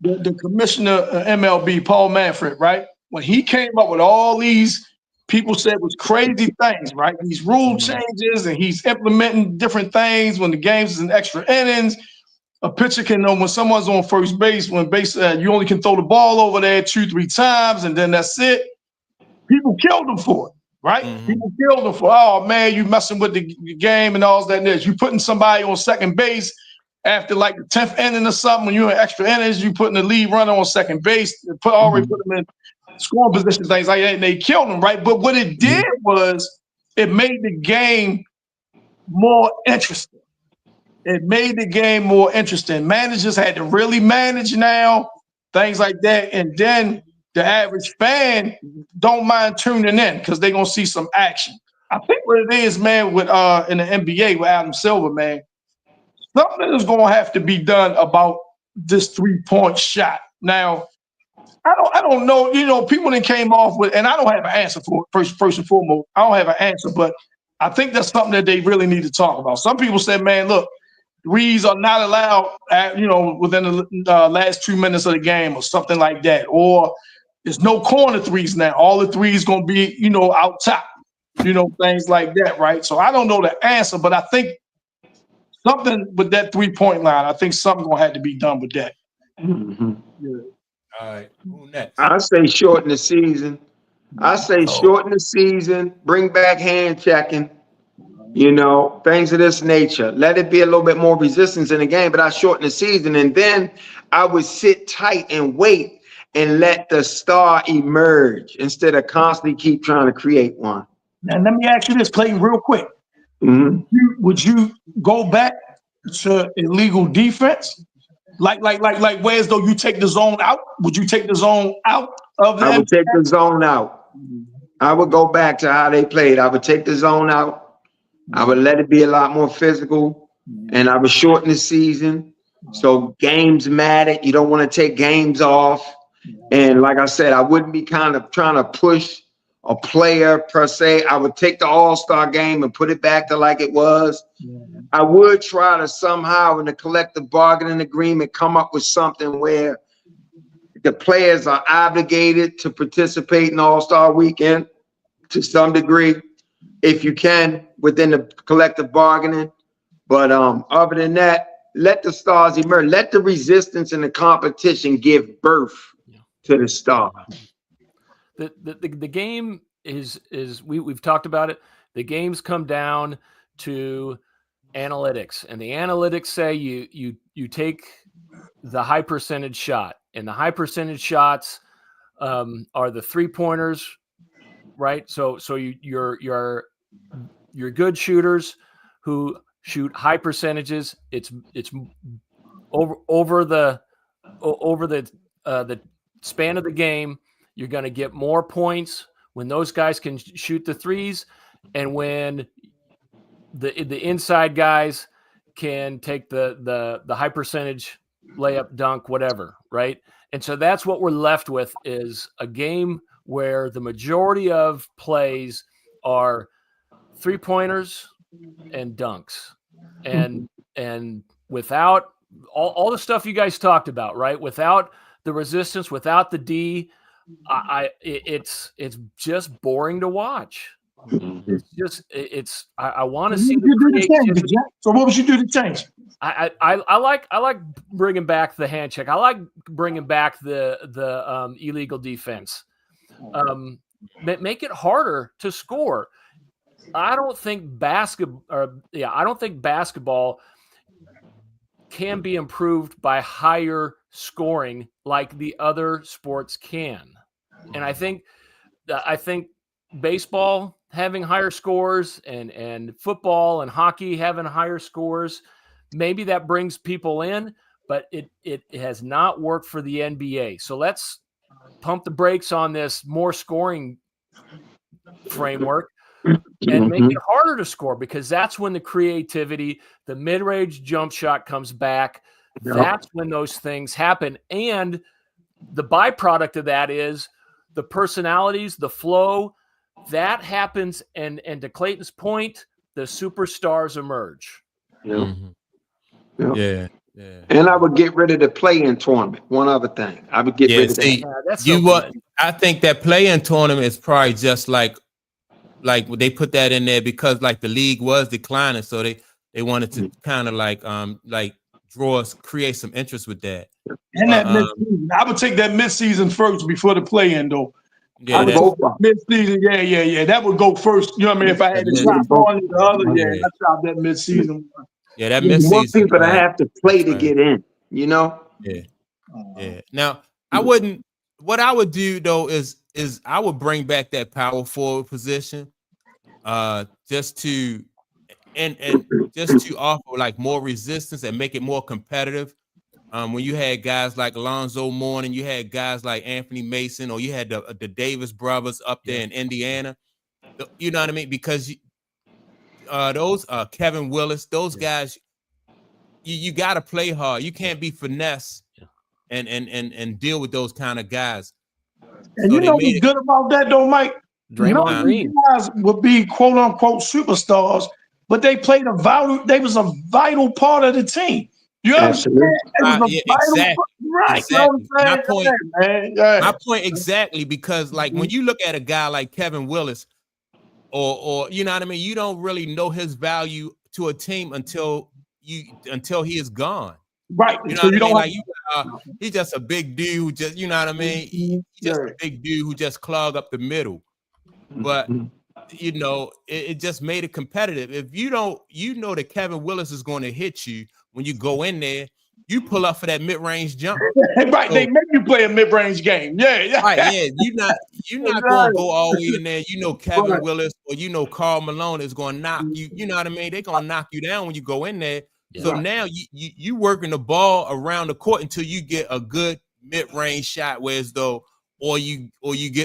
the commissioner of MLB, Paul Manfred, right? When he came up with all these, people said was crazy things, right? These rule changes, and he's implementing different things when the games is in extra innings. A pitcher can know when someone's on first base, when you only can throw the ball over there 2-3 times, and then that's it. People killed him for it, right? People killed him for, oh man, you messing with the game and all that and this. You putting somebody on second base after like the 10th inning or something, when you're in extra innings, you putting the lead runner on second base, already put them in scoring position, things like that, and they killed him, right? But what it did was it made the game more interesting. It made the game more interesting. Managers had to really manage now, things like that. And then the average fan don't mind tuning in because they're going to see some action. I think what it is, man, with in the NBA with Adam Silver, man, something is going to have to be done about this 3-point shot. Now, I don't know. People that came off with, and I don't have an answer for it, first and foremost. I don't have an answer, but I think that's something that they really need to talk about. Some people said, man, look, threes are not allowed within the last 2 minutes of the game or something like that. Or there's no corner threes now. All the threes going to be, out top, things like that, right? So I don't know the answer, but I think something with that 3-point line, I think something going to have to be done with that. Yeah. All right, who next? I say shorten the season. Shorten the season, bring back hand checking, things of this nature. Let it be a little bit more resistance in the game, but I shorten the season. And then I would sit tight and wait and let the star emerge instead of constantly keep trying to create one. Now, let me ask you this, Clayton, real quick. Would you go back to illegal defense? Like whereas though you take the zone out? Would you take the zone out of that? I would take the zone out. I would go back to how they played. I would take the zone out. I would let it be a lot more physical, and I would shorten the season. So games matter. You don't want to take games off. And like I said, I wouldn't be kind of trying to push a player per se. I would take the All-Star game and put it back to like it was. I would try to somehow in the collective bargaining agreement come up with something where the players are obligated to participate in All-Star weekend to some degree, if you can, within the collective bargaining. But other than that, let the stars emerge. Let the resistance and the competition give birth to the star. The game is we've talked about it. The games come down to analytics, and the analytics say you take the high percentage shot, and the high percentage shots are the 3-pointers, right? So you're good shooters who shoot high percentages. It's over the span of the game. You're going to get more points when those guys can shoot the threes, and when the inside guys can take the high percentage layup, dunk, whatever, right? And so that's what we're left with, is a game where the majority of plays are 3-pointers and dunks, and without all the stuff you guys talked about, right? Without the resistance, without the D, it's just boring to watch. I want to see the creativity. So what would you do to change? I like bringing back the hand check. I like bringing back the illegal defense. make it harder to score. I don't think basketball can be improved by higher scoring like the other sports can. And I think baseball having higher scores and football and hockey having higher scores, maybe that brings people in, but it has not worked for the NBA. So let's pump the brakes on this more scoring framework and make it harder to score, because that's when the creativity, the mid-range jump shot comes back. That's when those things happen. And the byproduct of that is the personalities, the flow, that happens. And to Clayton's point, the superstars emerge. Yeah. Yeah. And I would get rid of the play-in tournament. One other thing, I would get rid of that. I think that play-in tournament is probably just like they put that in there because like the league was declining, so they wanted to kind of create some interest with that. And that mid-season, I would take that mid-season first before the play-in, though. Yeah, mid-season, yeah. That would go first. You know what I mean? If I had to chop one or the other, I chop that mid-season. Yeah, that mid-season. You want people to have to play to get in, you know? Yeah. Now, what I would do though is I would bring back that power forward position, just to offer like more resistance and make it more competitive. When you had guys like Alonzo Mourning, you had guys like Anthony Mason, or you had the Davis brothers up there in Indiana. You know what I mean? Because those Kevin Willis, those guys, you got to play hard. You can't be finesse and deal with those kind of guys. And so you know what's good about that, though, Mike? Draymond Green guys would be quote unquote superstars, but they played they was a vital part of the team. You understand? Exactly. Right. Exactly. My point exactly, because like when you look at a guy like Kevin Willis, or you know what I mean, you don't really know his value to a team until he is gone. Right. You know what I mean? Like he's just a big dude who just, you know what I mean? He's just a big dude who just clog up the middle. But you know, it just made it competitive. If you don't, you know that Kevin Willis is going to hit you when you go in there. You pull up for that mid-range jump. Right, so, they make you play a mid-range game. Yeah. Right, yeah. You're not going to go all the way in there. You know Kevin Willis or you know Karl Malone is going to knock you. You know what I mean? They're going to knock you down when you go in there. So now you working the ball around the court until you get a good mid-range shot, whereas though, or you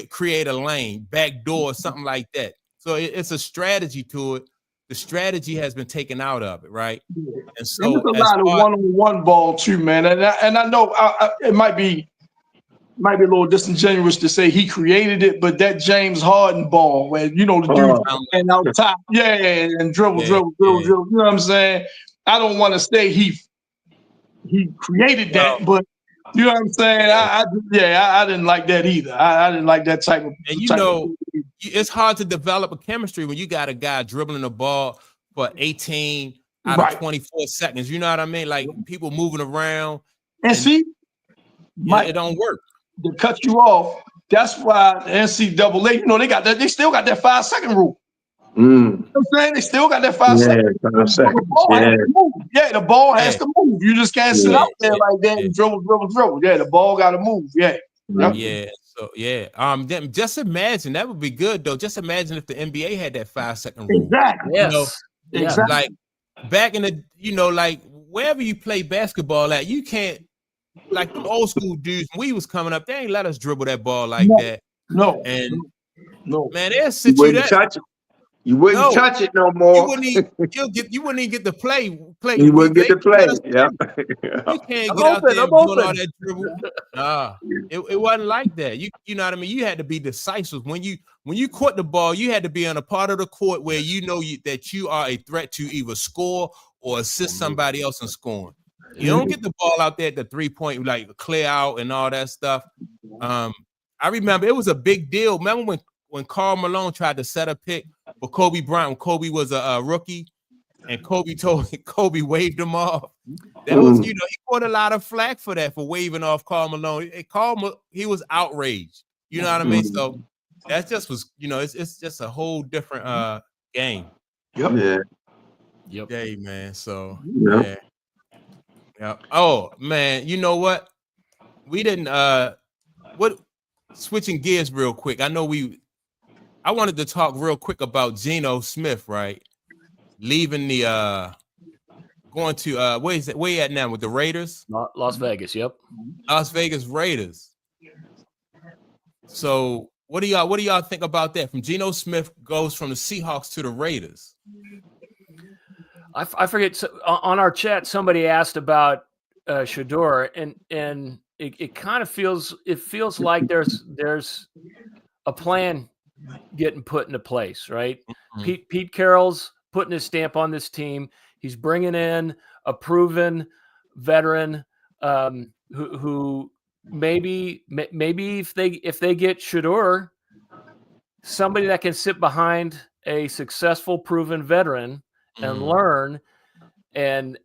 create a lane, back door, something like that. So it's a strategy to it. The strategy has been taken out of it, right? And so there's a lot of one-on-one ball too, man. And I know it might be a little disingenuous to say he created it, but that James Harden ball, where the dude and out top, and dribble. You know what I'm saying? I don't want to say he created that, but you know what I'm saying? I didn't like that either. I didn't like that type of. And it's hard to develop a chemistry when you got a guy dribbling the ball for 18 out of 24 seconds. You know what I mean? Like people moving around. And see, it don't work. To cut you off, that's why the NCAA, they still got that 5-second rule. You know what I'm saying? They still got that 5 seconds. The ball has to move. You just can't sit out there like that and dribble. Yeah, the ball got to move. Yeah. So just imagine, that would be good though. Just imagine if the NBA had that 5-second rule. Exactly. Exactly. Like back in the, like wherever you play basketball at, you can't, like the old school dudes, when we was coming up, they ain't let us dribble that ball like that. No. Man, they'll sit you there. Touch it. You wouldn't touch it no more. You wouldn't even get to play. You wouldn't get to play. Yeah. You can't get out there doing all that dribble. It wasn't like that. You know what I mean? You had to be decisive. When you caught the ball, you had to be on a part of the court where you know that you are a threat to either score or assist somebody else in scoring. You don't get the ball out there at the 3-point, like clear out and all that stuff. I remember it was a big deal. Remember when Karl Malone tried to set a pick for Kobe Bryant when Kobe was a rookie, and Kobe waved him off. That was, he caught a lot of flack for that, for waving off Karl Malone. He was outraged. You know what I mean? So that just was, it's just a whole different game. Yep. Yeah. Yep. Day, man. So Yep. yeah. Oh man, you know what? We didn't switching gears real quick. I wanted to talk real quick about Geno Smith, right? Leaving the going to where you at now with the Raiders? Las Vegas, yep. Las Vegas Raiders. So what do y'all think about that? From Geno Smith goes from the Seahawks to the Raiders. I forget. So on our chat, somebody asked about Shador, and it kind of feels like there's a plan getting put into place, right? Mm-hmm. Pete Carroll's putting his stamp on this team. He's bringing in a proven veteran who maybe if they get Shador, somebody that can sit behind a successful proven veteran and learn and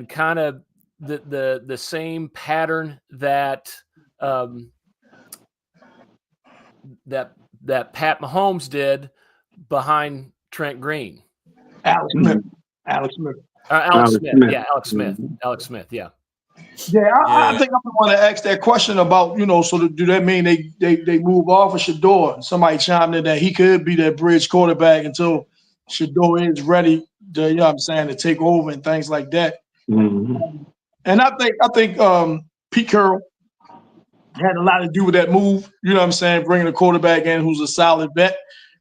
kind of the same pattern that that Pat Mahomes did behind Trent Green. Alex Smith. Alex Smith. Yeah, Alex Smith. Yeah. Yeah, I think I'm the one to ask that question about, so do that mean they move off of Shador? Somebody chimed in that he could be that bridge quarterback until Shador is ready to, to take over and things like that. Mm-hmm. And I think Pete Carroll had a lot to do with that move. Bringing a quarterback in who's a solid vet,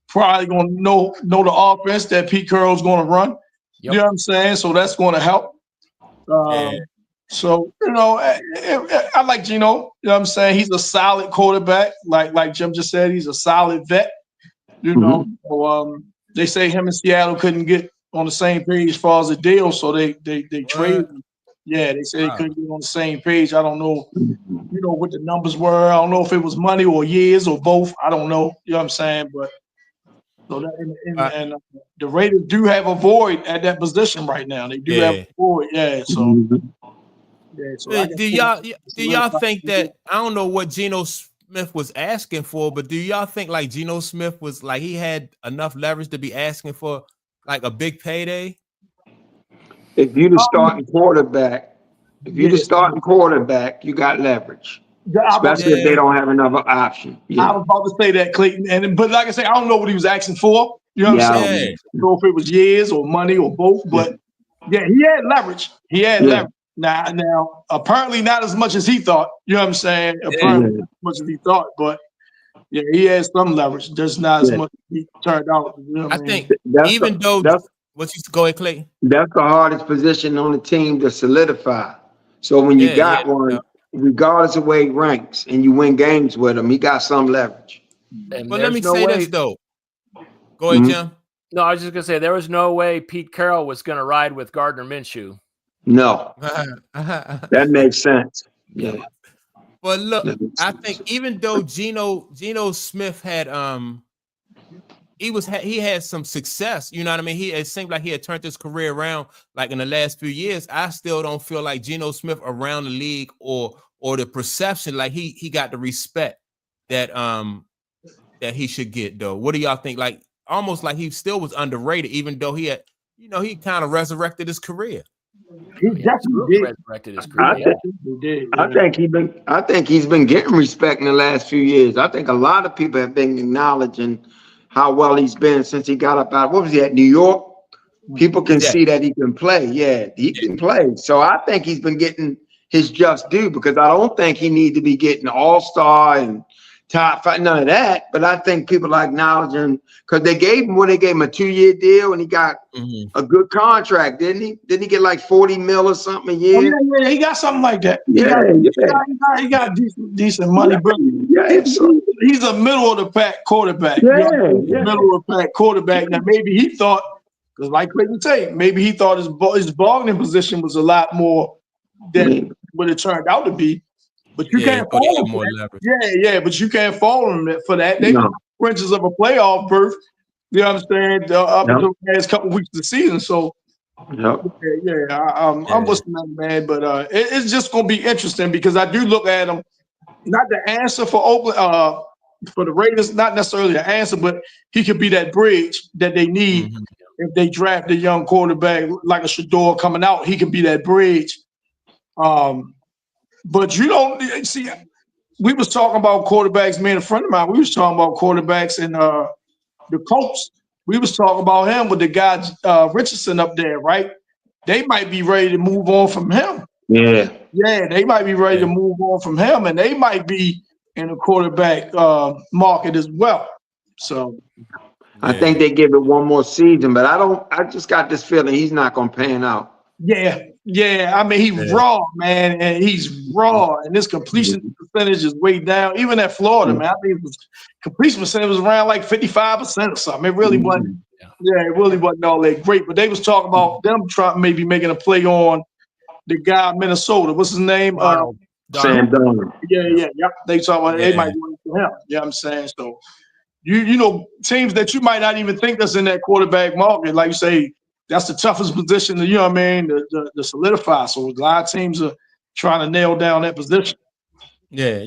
probably going to know the offense that Pete Carroll's going to run. Yep. You know what I'm saying? So that's going to help. So, I like Geno. You know what I'm saying? He's a solid quarterback. Like Jim just said, he's a solid vet. So, they say him and Seattle couldn't get on the same page as far as the deal, so they traded him. Yeah, they say they couldn't get on the same page. I don't know, what the numbers were. I don't know if it was money or years or both. I don't know. You know what I'm saying? But so that, the Raiders do have a void at that position right now. They do have a void. Yeah. So. Yeah, so do y'all think that, I don't know what Geno Smith was asking for, but do y'all think like Geno Smith was like he had enough leverage to be asking for like a big payday? If you're the starting quarterback, you got leverage. Especially if they don't have another option. Yeah. I was about to say that, Clayton. But like I say, I don't know what he was asking for. You know what I'm saying? I don't know if it was years or money or both, but he had leverage. Leverage. Now, apparently not as much as he thought. You know what I'm saying? Apparently not as much as he thought, but he has some leverage. Just not as much as he turned out. You know what I think what you go ahead, Clay. That's the hardest position on the team to solidify. So when you got one, regardless of where he ranks, and you win games with him, he got some leverage. And let me say this though. Go ahead, Jim. No, I was just gonna say there was no way Pete Carroll was gonna ride with Gardner Minshew. No, that makes sense. Yeah, but look, I think even though Geno Smith had he had some success, you know what I mean. It seemed like he had turned his career around like in the last few years. I still don't feel like Geno Smith around the league or the perception like he got the respect that that he should get though. What do y'all think? Like almost like he still was underrated, even though he had he kind of resurrected his career. He definitely resurrected his career. I think he's been getting respect in the last few years. I think a lot of people have been acknowledging how well he's been since he got up out. What was he at New York? People can see that he can play. Yeah, he can play. So I think he's been getting his just due because I don't think he need to be getting all-star and top five, none of that. But I think people are acknowledging because they gave him a 2-year deal and he got a good contract, didn't he? Didn't he get like $40 million or something a year? Oh, yeah, he got something like that. He got decent money, but he's a middle of the pack quarterback. Middle of the pack quarterback. Now maybe he thought, because like Clayton say, maybe he thought his bargaining position was a lot more than what it turned out to be. But you can't follow him. But you can't follow him for that. They were fringes of a playoff berth. You know what I'm saying? Up until the last couple weeks of the season. So, I'm listening, man. But it's just going to be interesting because I do look at him. Not the answer for Oakland, for the Raiders, not necessarily the answer, but he could be that bridge that they need. If they draft a young quarterback like a Shador coming out, he could be that bridge. But you don't see. We was talking about quarterbacks. Me and a friend of mine, we was talking about quarterbacks in the Colts. We was talking about him with the guy Richardson up there, right? They might be ready to move on from him. Yeah. Yeah, they might be ready to move on from him, and they might be in the quarterback market as well. So I think they give it one more season, but I just got this feeling he's not gonna pan out. Yeah. I mean, he's raw, man, and he's raw, and this completion percentage is way down. Even at Florida, man, I think his completion percentage was around like 55% or something. It really wasn't. Yeah, it really wasn't all that great. But they was talking about them trying maybe making a play on the guy in Minnesota. What's his name? Sam Darnold. Yeah. They talking about they might go for him. You know what I'm saying? So you know, teams that you might not even think that's in that quarterback market, like you say, that's the toughest position to, you know what I mean, to solidify. So a lot of teams are trying to nail down that position. Yeah.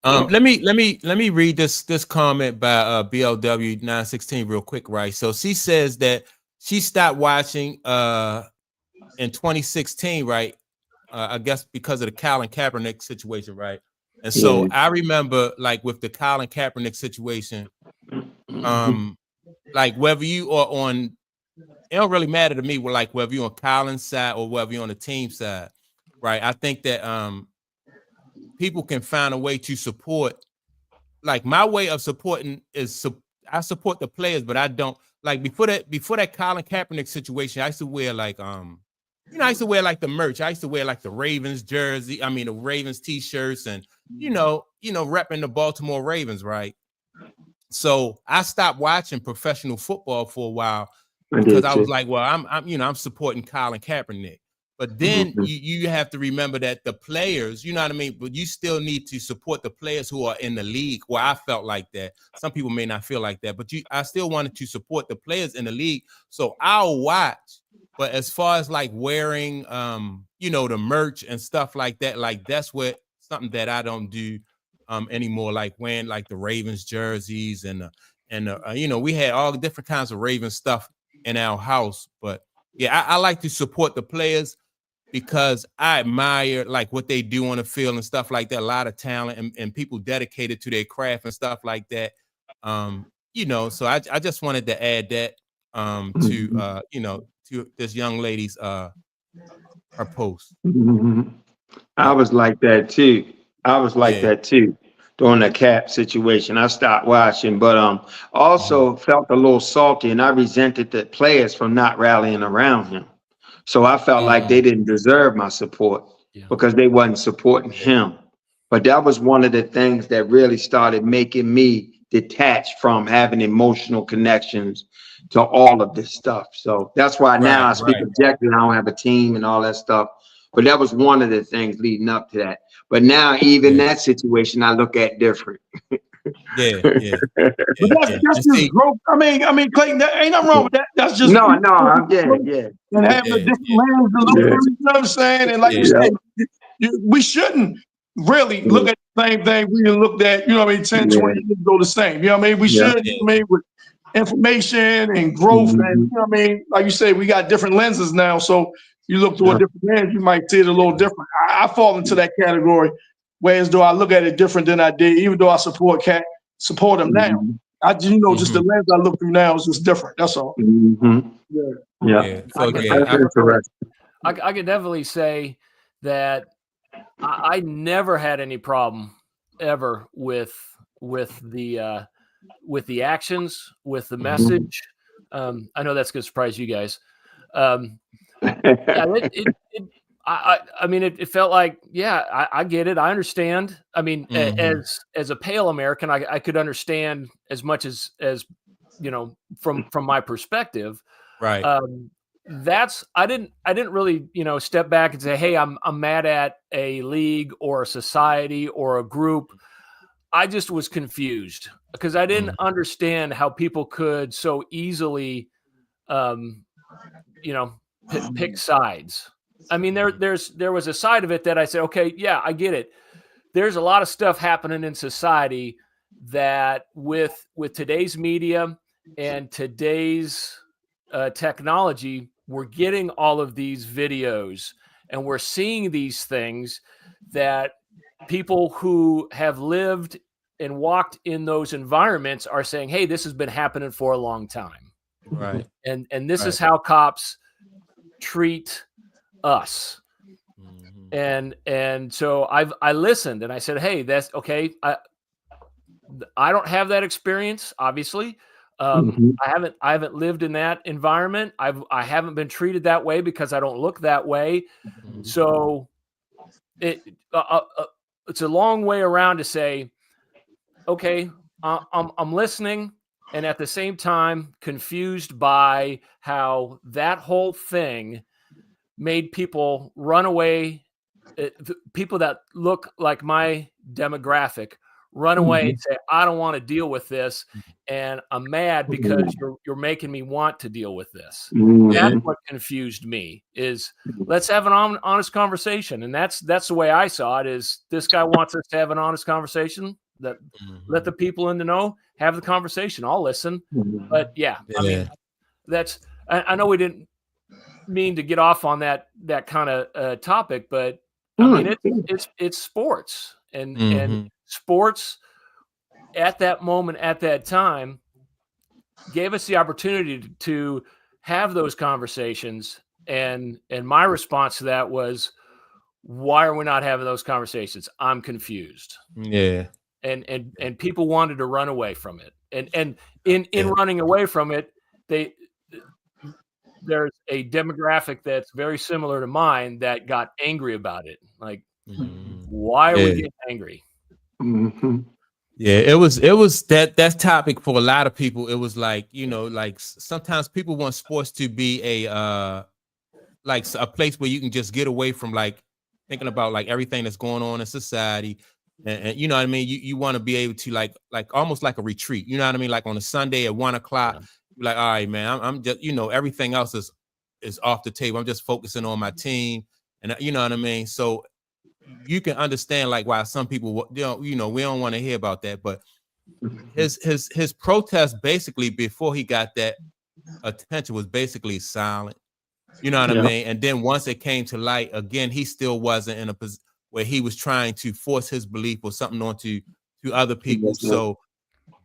Let me read this comment by BLW 916 real quick, right? So she says that she stopped watching in 2016, right? I guess because of the Colin Kaepernick situation, right? And so I remember, like, with the Colin Kaepernick situation, like, whether you are on, it don't really matter to me, like, whether you're on Colin's side or whether you're on the team side, right? I think that people can find a way to support. Like, my way of supporting is I support the players, but I don't, like, before that Colin Kaepernick situation, I used to wear like I used to wear like the merch. I used to wear like the Ravens jersey, the Ravens t-shirts, and repping the Baltimore Ravens, right? So I stopped watching professional football for a while because I was like, well, I'm supporting Colin Kaepernick. But then you have to remember that the players, you know what I mean? But you still need to support the players who are in the league. Well, I felt like that. Some people may not feel like that, but I still wanted to support the players in the league. So I'll watch. But as far as like wearing, the merch and stuff like that, like that's something that I don't do anymore. Like wearing like the Ravens jerseys and we had all the different kinds of Ravens stuff in our house. But yeah, I like to support the players because I admire like what they do on the field and stuff like that. A lot of talent and people dedicated to their craft and stuff like that. So I just wanted to add that to this young lady's her post. I was like that too. That too during the Cap situation. I stopped watching, but also felt a little salty, and I resented the players for not rallying around him. So I felt like they didn't deserve my support because they wasn't supporting him. But that was one of the things that really started making me detached from having emotional connections to all of this stuff. So that's why now I speak objectively. I don't have a team and all that stuff. But that was one of the things leading up to that. But now even that situation I look at different. But that's just growth. I mean, Clayton, that ain't nothing wrong with that. That's just no. And having a different lens to look at, you know what I'm saying? And like you said, we shouldn't really look at the same thing we looked at, 10, 20 years ago the same. You know what I mean? We should, with information and growth, and like you say, we got different lenses now. So you look through a different lens, you might see it a little different. I fall into that category, whereas though I look at it different than I did, even though I support them now. I just just the lens I look through now is just different. That's all. I could definitely say that I never had any problem ever with the actions, with the message. I know that's going to surprise you guys. It felt like, I get it. I understand. I mean, as a pale American, I could understand as much as from my perspective. Right. I didn't really, step back and say, hey, I'm mad at a league or a society or a group. I just was confused because I didn't understand how people could so easily, pick sides. I mean, there was a side of it that I said, okay, yeah, I get it. there's a lot of stuff happening in society that with today's media and today's technology, we're getting all of these videos and we're seeing these things that people who have lived and walked in those environments are saying, hey, this has been happening for a long time. Right. And this is how cops treat us. And so I listened and I said, hey, that's okay. I don't have that experience, obviously. I haven't lived in that environment. I haven't been treated that way because I don't look that way. So it's a long way around to say, okay, I'm listening, and at the same time confused by how that whole thing made people run away. People that look like my demographic run away and say, I don't want to deal with this. And I'm mad because you're making me want to deal with this. That's what confused me is let's have an honest conversation. And that's the way I saw it is this guy wants us to have an honest conversation that let the people in the know have the conversation. I'll listen. But yeah. I mean, I know we didn't mean to get off on that kind of topic, but I mean, it's sports and sports at that moment, at that time, gave us the opportunity to have those conversations. And my response to that was, why are we not having those conversations? I'm confused. Yeah. And people wanted to run away from it. And in running away from it, there's a demographic that's very similar to mine that got angry about it. Like, why are we getting angry? Yeah, it was that topic for a lot of people. It was like, like sometimes people want sports to be a like a place where you can just get away from like thinking about like everything that's going on in society. And you know what I mean? You want to be able to like almost like a retreat. You know what I mean? Like on a Sunday at 1:00, you're like, all right, man, I'm just, everything else is off the table. I'm just focusing on my team. And you know what I mean? So you can understand like why some people, we don't want to hear about that. But his protest basically before he got that attention was basically silent. You know what I mean? And then once it came to light again, he still wasn't in a position where he was trying to force his belief or something onto other people. So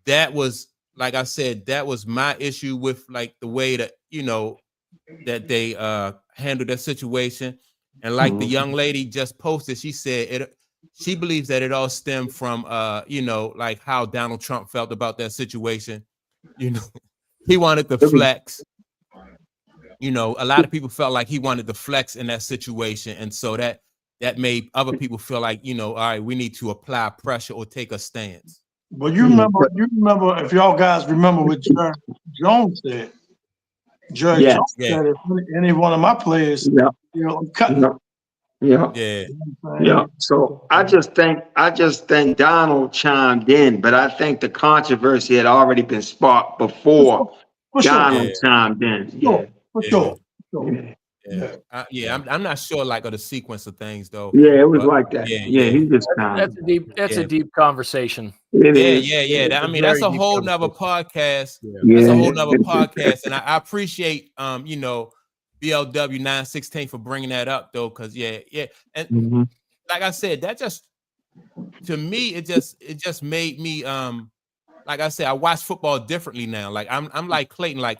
that was, like I said, that was my issue with like the way that, that they handled that situation. And like the young lady just posted, she said she believes that it all stemmed from, like how Donald Trump felt about that situation. He wanted to flex. A lot of people felt like he wanted to flex in that situation. And so that made other people feel like, all right, we need to apply pressure or take a stance. But you remember if y'all guys remember what Jerry Jones said. Jerry Jones said if any one of my players, I'm cutting. So I just think Donald chimed in, but I think the controversy had already been sparked before Donald chimed in. For sure. I'm not sure like of the sequence of things though. Yeah, it was like that. He just that's a deep conversation. Yeah. I mean, that's a whole nother podcast. That's a whole nother podcast, and I appreciate BLW 916 for bringing that up though, because and like I said, that just to me it just made me like I said, I watch football differently now. Like I'm like Clayton, like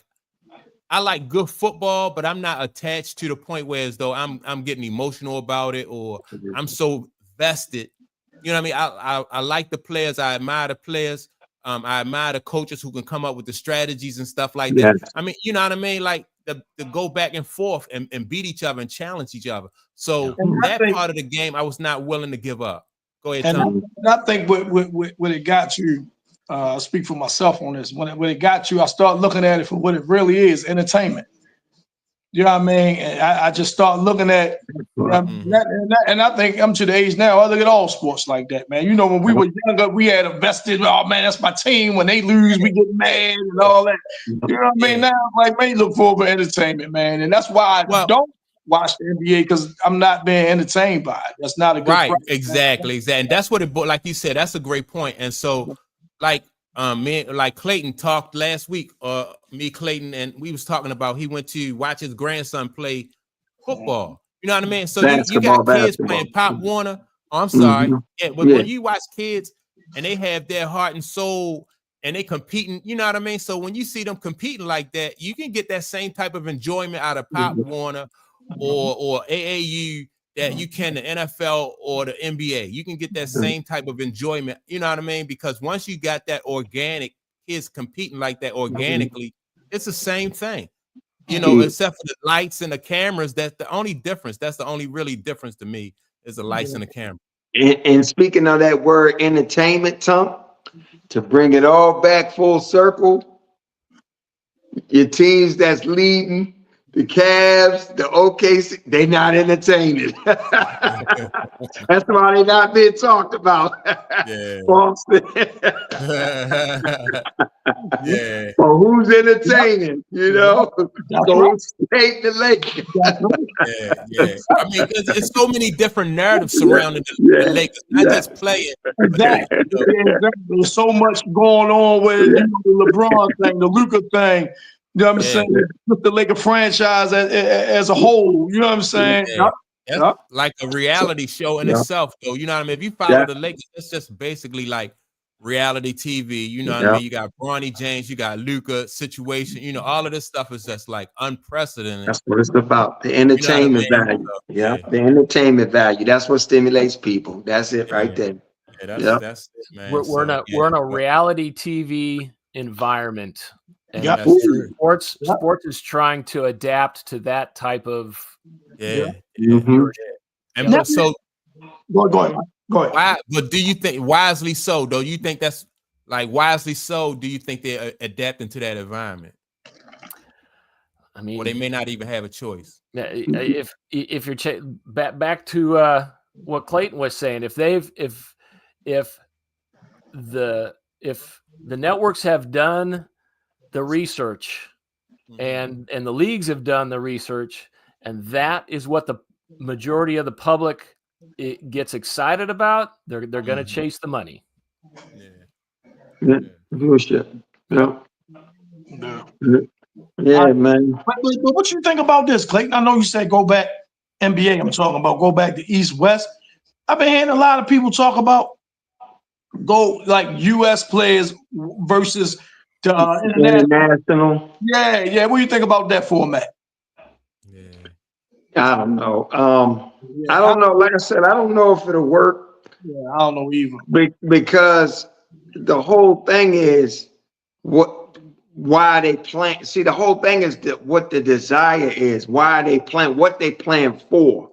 I like good football, but I'm not attached to the point where as though I'm getting emotional about it or I'm so vested. You know what I mean? I like the players. I admire the players. I admire the coaches who can come up with the strategies and stuff like that. I mean, you know what I mean? Like to go back and forth and beat each other and challenge each other. So that part of the game, I was not willing to give up. Go ahead, Tom. And I think when it got you, I speak for myself on this. When it got you, I start looking at it for what it really is, entertainment. You know what I mean? And I just start looking at, and I think I'm to the age now, I look at all sports like that, man. When we were younger, we had a vested, oh man, that's my team. When they lose, we get mad and all that. You know what I mean? Now, like, man, look forward to entertainment, man. And that's why I don't watch the NBA because I'm not being entertained by it. That's not a good right. product. Exactly. And that's what it. Like you said, that's a great point. And so, like, like Clayton talked last week. Me, Clayton, and we was talking about he went to watch his grandson play football. You know what I mean? So you got kids playing Pop Warner. Oh, I'm sorry. Yeah, but when you watch kids and they have their heart and soul and they competing, you know what I mean? So when you see them competing like that, you can get that same type of enjoyment out of Pop Warner or AAU that you can the NFL or the NBA. You can get that same type of enjoyment, you know what I mean? Because once you got that organic kids competing like that organically, it's the same thing. You know, except for the lights and the cameras, that's the only difference. That's the only really difference to me is the lights and the camera. And speaking of that word entertainment, Tom, to bring it all back full circle, your teams that's leading, the Cavs, the OKC, they not entertaining. That's why they not being talked about. Yeah. Yeah. Well, who's entertaining? You know, Golden State, the Lakers. Yeah. I mean, it's so many different narratives surrounding the Lakers, not just playing. Exactly. There's so much going on with the LeBron thing, the Luka thing. You know what I'm saying? With the Laker franchise as a whole. You know what I'm saying? That's like a reality show in itself, though. You know what I mean? If you follow the Lakers, it's just basically like reality TV. You know what I mean? You got Bronny James, you got Luka situation. You know, all of this stuff is just like unprecedented. That's what it's about. The entertainment value. The entertainment value. That's what stimulates people. That's it right there. Yeah, that's it, man. We're in a reality TV environment. And sports is trying to adapt to that type of And so go ahead. But do you think wisely so though? You think that's like wisely so? Do you think they're adapting to that environment? I mean, or they may not even have a choice. If you're back to what Clayton was saying, if the networks have done the research and the leagues have done the research, and that is what the majority of the public gets excited about, they're going to chase the money. Yeah, man. But what you think about this, Clayton? I know you said go back NBA. I'm talking about go back to East West. I've been hearing a lot of people talk about go like U.S. players versus the international. Yeah. What do you think about that format? I don't know. I don't know. Like I said, I don't know if it'll work. Yeah, I don't know either. Because the whole thing is why they plan. See, the whole thing is what the desire is. Why they plan, what they plan for.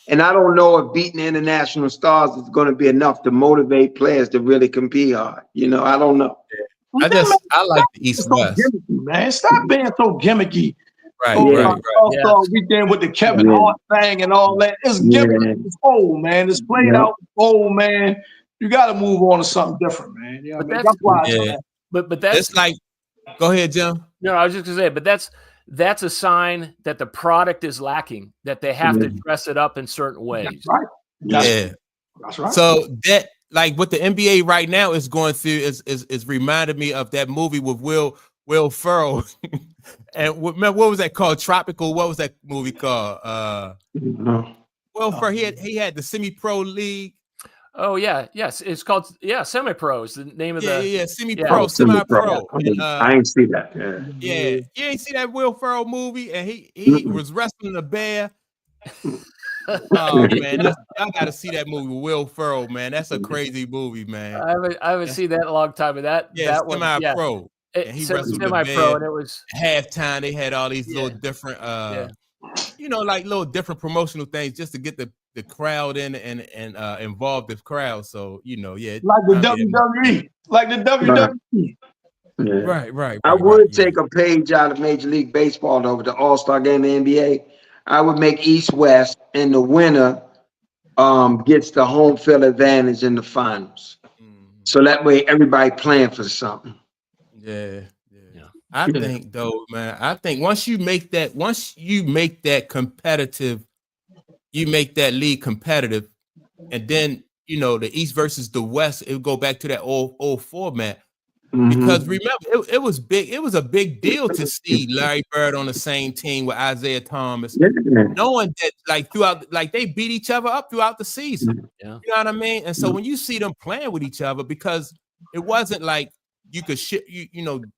And I don't know if beating international stars is going to be enough to motivate players to really compete hard. You know, I don't know. I like the East West. Gimmicky, man, stop being so gimmicky. Right. All-Star weekend with the Kevin Hart thing and all that. It's gimmicky. It's old, man. It's played out old, man. You got to move on to something different, man. You know what I mean? That's why. But that's it's like. Go ahead, Jim. No, I was just gonna say, but that's a sign that the product is lacking. That they have to dress it up in certain ways. That's right. That's right. So that, like, what the NBA right now is going through is reminded me of that movie with Will Ferrell. And what was that called? Tropical. What was that movie called? Will Ferrell. He had the semi-pro league. Oh yeah, yes. It's called Semi-Pro is the name of Semi-Pro. I ain't see that. Yeah. You ain't see that Will Ferrell movie, and he was wrestling a bear. Oh man, y'all got to see that movie with Will Ferrell, man. That's a crazy movie, man. I haven't seen that in a long time, but that Semi-Pro. And he wrestled Semi-Pro, and it was halftime. They had all these little different, like little different promotional things just to get the crowd in and involve the crowd. So like the WWE, like the WWE. Right. I would take a page out of Major League Baseball over the All-Star Game in the NBA. I would make East-West, and the winner gets the home field advantage in the finals. So that way everybody playing for something. Yeah. I think though, man, I think once you make that competitive, you make that league competitive, and then the East versus the West, it would go back to that old format. Because remember, it was big. It was a big deal to see Larry Bird on the same team with Isaiah Thomas, knowing that they beat each other up throughout the season. Yeah. You know what I mean? And so when you see them playing with each other, because it wasn't like you could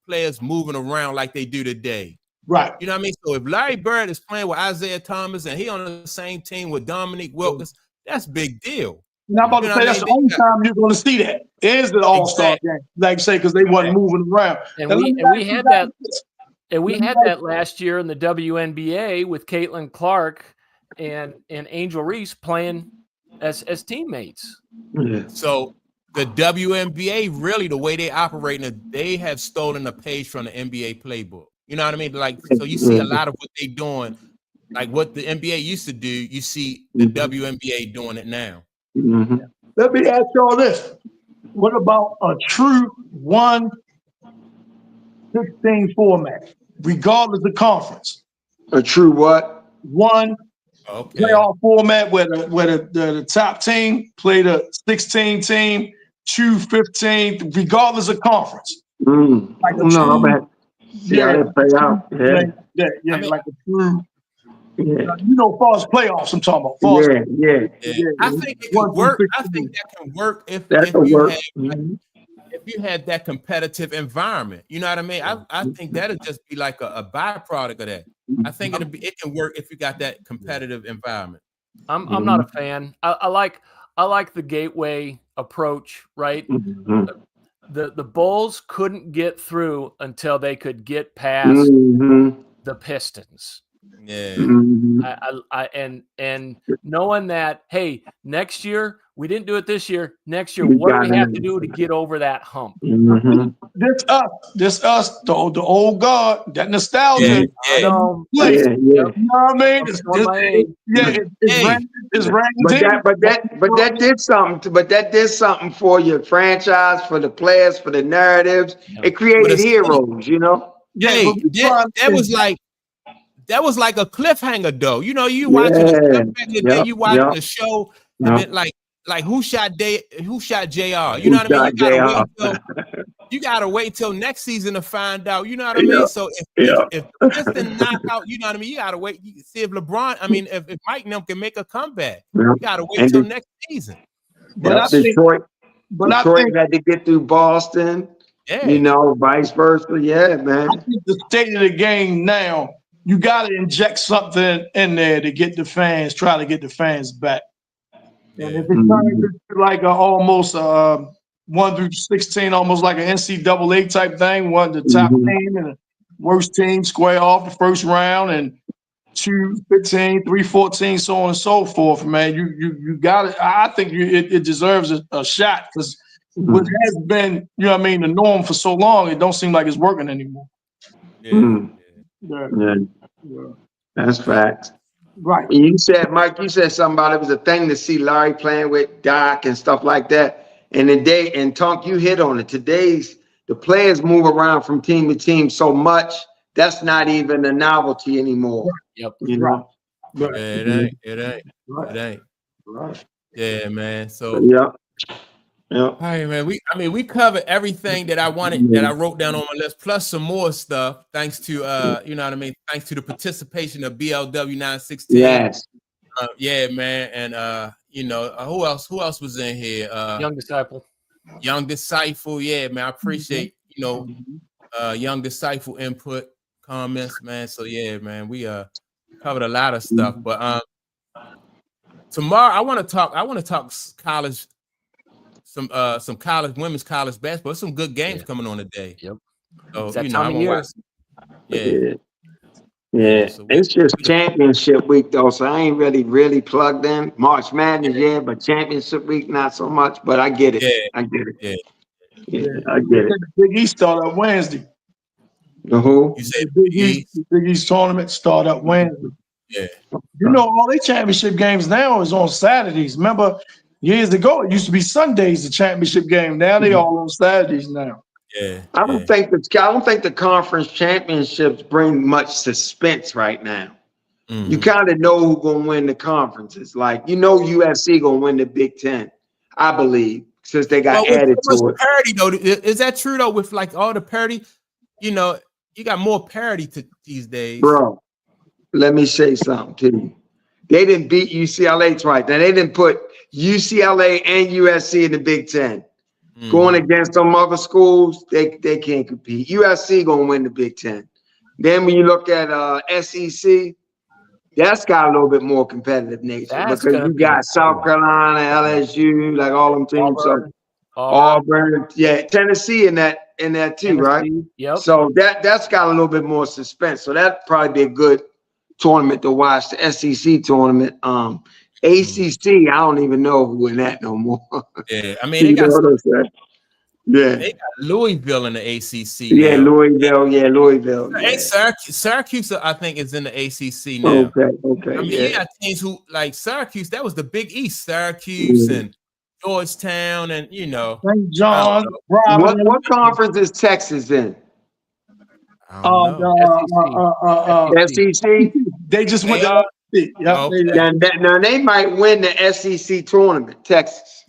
players moving around like they do today. Right. You know what I mean? So if Larry Bird is playing with Isaiah Thomas and he on the same team with Dominique Wilkins, that's a big deal. And I'm about to say that's the only time you're going to see that is the All-Star game, like say, because they wasn't moving around. And we had that last year in the WNBA with Caitlin Clark and Angel Reese playing as teammates. Yeah. So the WNBA, really, the way they operate, they have stolen a page from the NBA playbook. You know what I mean? Like, so you see a lot of what they're doing, like what the NBA used to do. You see the WNBA doing it now. Mm-hmm. Let me ask y'all this. What about a true 1-16 format, regardless of conference? A true what? Playoff format where the top team play the 16 team, true 15, regardless of conference. Like a true, play out. Like a true. Yeah. As far as playoffs, I'm talking about. I think it can work. I think that can work if you had that competitive environment. You know what I mean? I think that'll just be like a byproduct of that. I think it can work if you got that competitive environment. I'm not a fan. I like the gateway approach, right? The Bulls couldn't get through until they could get past the Pistons. Yeah. And knowing that, hey, next year we didn't do it this year. Next year, what do we have to do to get over that hump? This us, the old guard, that nostalgia. Yeah. You know what I mean? It's raining. But that did something for your franchise, for the players, for the narratives. It created heroes, That was like a cliffhanger, though. You watching the cliffhanger, you watching the show, and then like who shot JR? You know what I mean? You gotta wait till next season to find out. You know what I mean? So if the Pistons knock out, you know what I mean? You gotta wait. You see if LeBron. I mean, if Mike and them can make a comeback, you gotta wait till next season. But Detroit had to get through Boston. Yeah. Vice versa. Yeah, man. I think the state of the game now. You got to inject something in there to get the fans, try to get the fans back. And if it turns into like almost 1-16, almost like an NCAA type thing, the top team and the worst team square off the first round, and 2-15, 3-14, so on and so forth, man. You got it. I think it deserves a shot because what has been, the norm for so long, it don't seem like it's working anymore. Yeah. That's facts. Right. Mike, you said something about it was a thing to see Larry playing with Doc and stuff like that. And Tonk, you hit on it. The players move around from team to team so much, that's not even a novelty anymore. Yep. Right. It ain't. Right. Yeah, man. So Yeah. All right, man. We covered everything that I wanted, that I wrote down on my list, plus some more stuff. Thanks to thanks to the participation of BLW 916. Yes. Yeah, man. And who else was in here? Young Disciple. Yeah, man. I appreciate Young Disciple input, comments, man. So yeah, man. We covered a lot of stuff. But tomorrow I want to talk college. Some women's college basketball. There's some good games coming on today. Yep. So, that time of year. Yeah. So it's just championship week though, so I ain't really plugged in. March Madness, but championship week not so much. But I get it. I get it. I get it. Big East start up Wednesday. Who? You said Big East tournament start up Wednesday. Yeah. All their championship games now is on Saturdays. Remember? Years ago, it used to be Sundays, the championship game. Now they all on Saturdays now. Yeah, I don't think the conference championships bring much suspense right now. You kind of know who's gonna win the conferences. Like USC gonna win the Big Ten, I believe, since they got added to it. Parity though, is that true though? With like all the parity, you got more parity these days, bro. Let me say something to you. They didn't beat UCLA twice. Now they didn't put UCLA and USC in the Big Ten. Going against some other schools, they can't compete. USC gonna win the Big Ten. Then when you look at SEC, that's got a little bit more competitive nature because you got South Carolina, LSU, like all them teams. Auburn, yeah, Tennessee in that too, right? Yep. So that's got a little bit more suspense. So that'd probably be a good tournament to watch, the SEC tournament. ACC, I don't even know who in that no more. Yeah, I mean they got Louisville in the ACC. Yeah, now. Louisville. Hey, Syracuse, I think, is in the ACC now. Okay. I mean, you got teams who like Syracuse. That was the Big East, Syracuse and Georgetown, and St. John. What conference is Texas in? SEC. They just went to Now they might win the SEC tournament, Texas,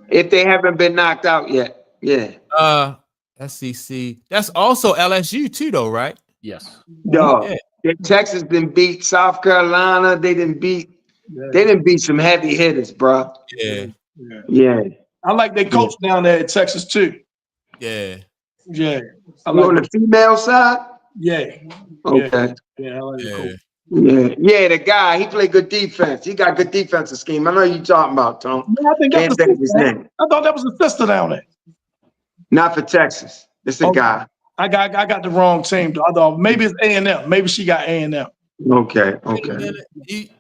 if they haven't been knocked out yet. Yeah. SEC. That's also LSU too, though, right? Yes. Texas didn't beat South Carolina. They didn't beat some heavy hitters, bro. Yeah. I like their coach down there in Texas too. Yeah. On the female side? Yeah. Okay. Yeah, I like the coach. Yeah, the guy, he played good defense. He got good defensive scheme. I know you talking about, Tom. Yeah, I think Can't think of his name. I thought that was a sister down there. Not for Texas. It's a guy. I got the wrong team though. I thought maybe it's A&M. Maybe she got A&M. Okay.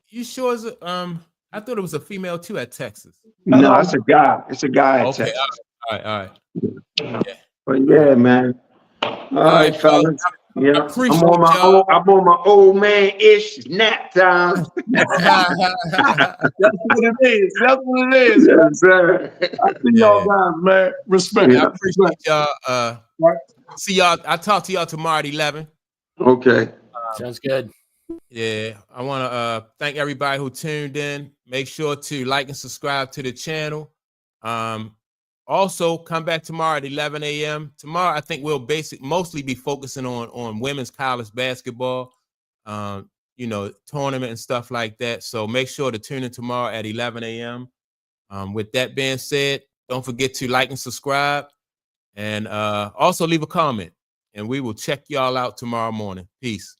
You sure is I thought it was a female too at Texas. No, it's a guy. It's a guy at Texas. All right. Yeah. But yeah, man. All right, fellas. Yeah, I'm on my old man ish nap time. That's what it is. That's what it is. Yes, sir. I see y'all guys, man. Respect. I appreciate y'all. See y'all. I'll talk to y'all tomorrow at 11. Okay. Sounds good. Yeah, I want to thank everybody who tuned in. Make sure to like and subscribe to the channel. Also, come back tomorrow at 11 a.m. Tomorrow, I think we'll mostly be focusing on women's college basketball, tournament and stuff like that. So make sure to tune in tomorrow at 11 a.m. With that being said, don't forget to like and subscribe, and also leave a comment, and we will check y'all out tomorrow morning. Peace.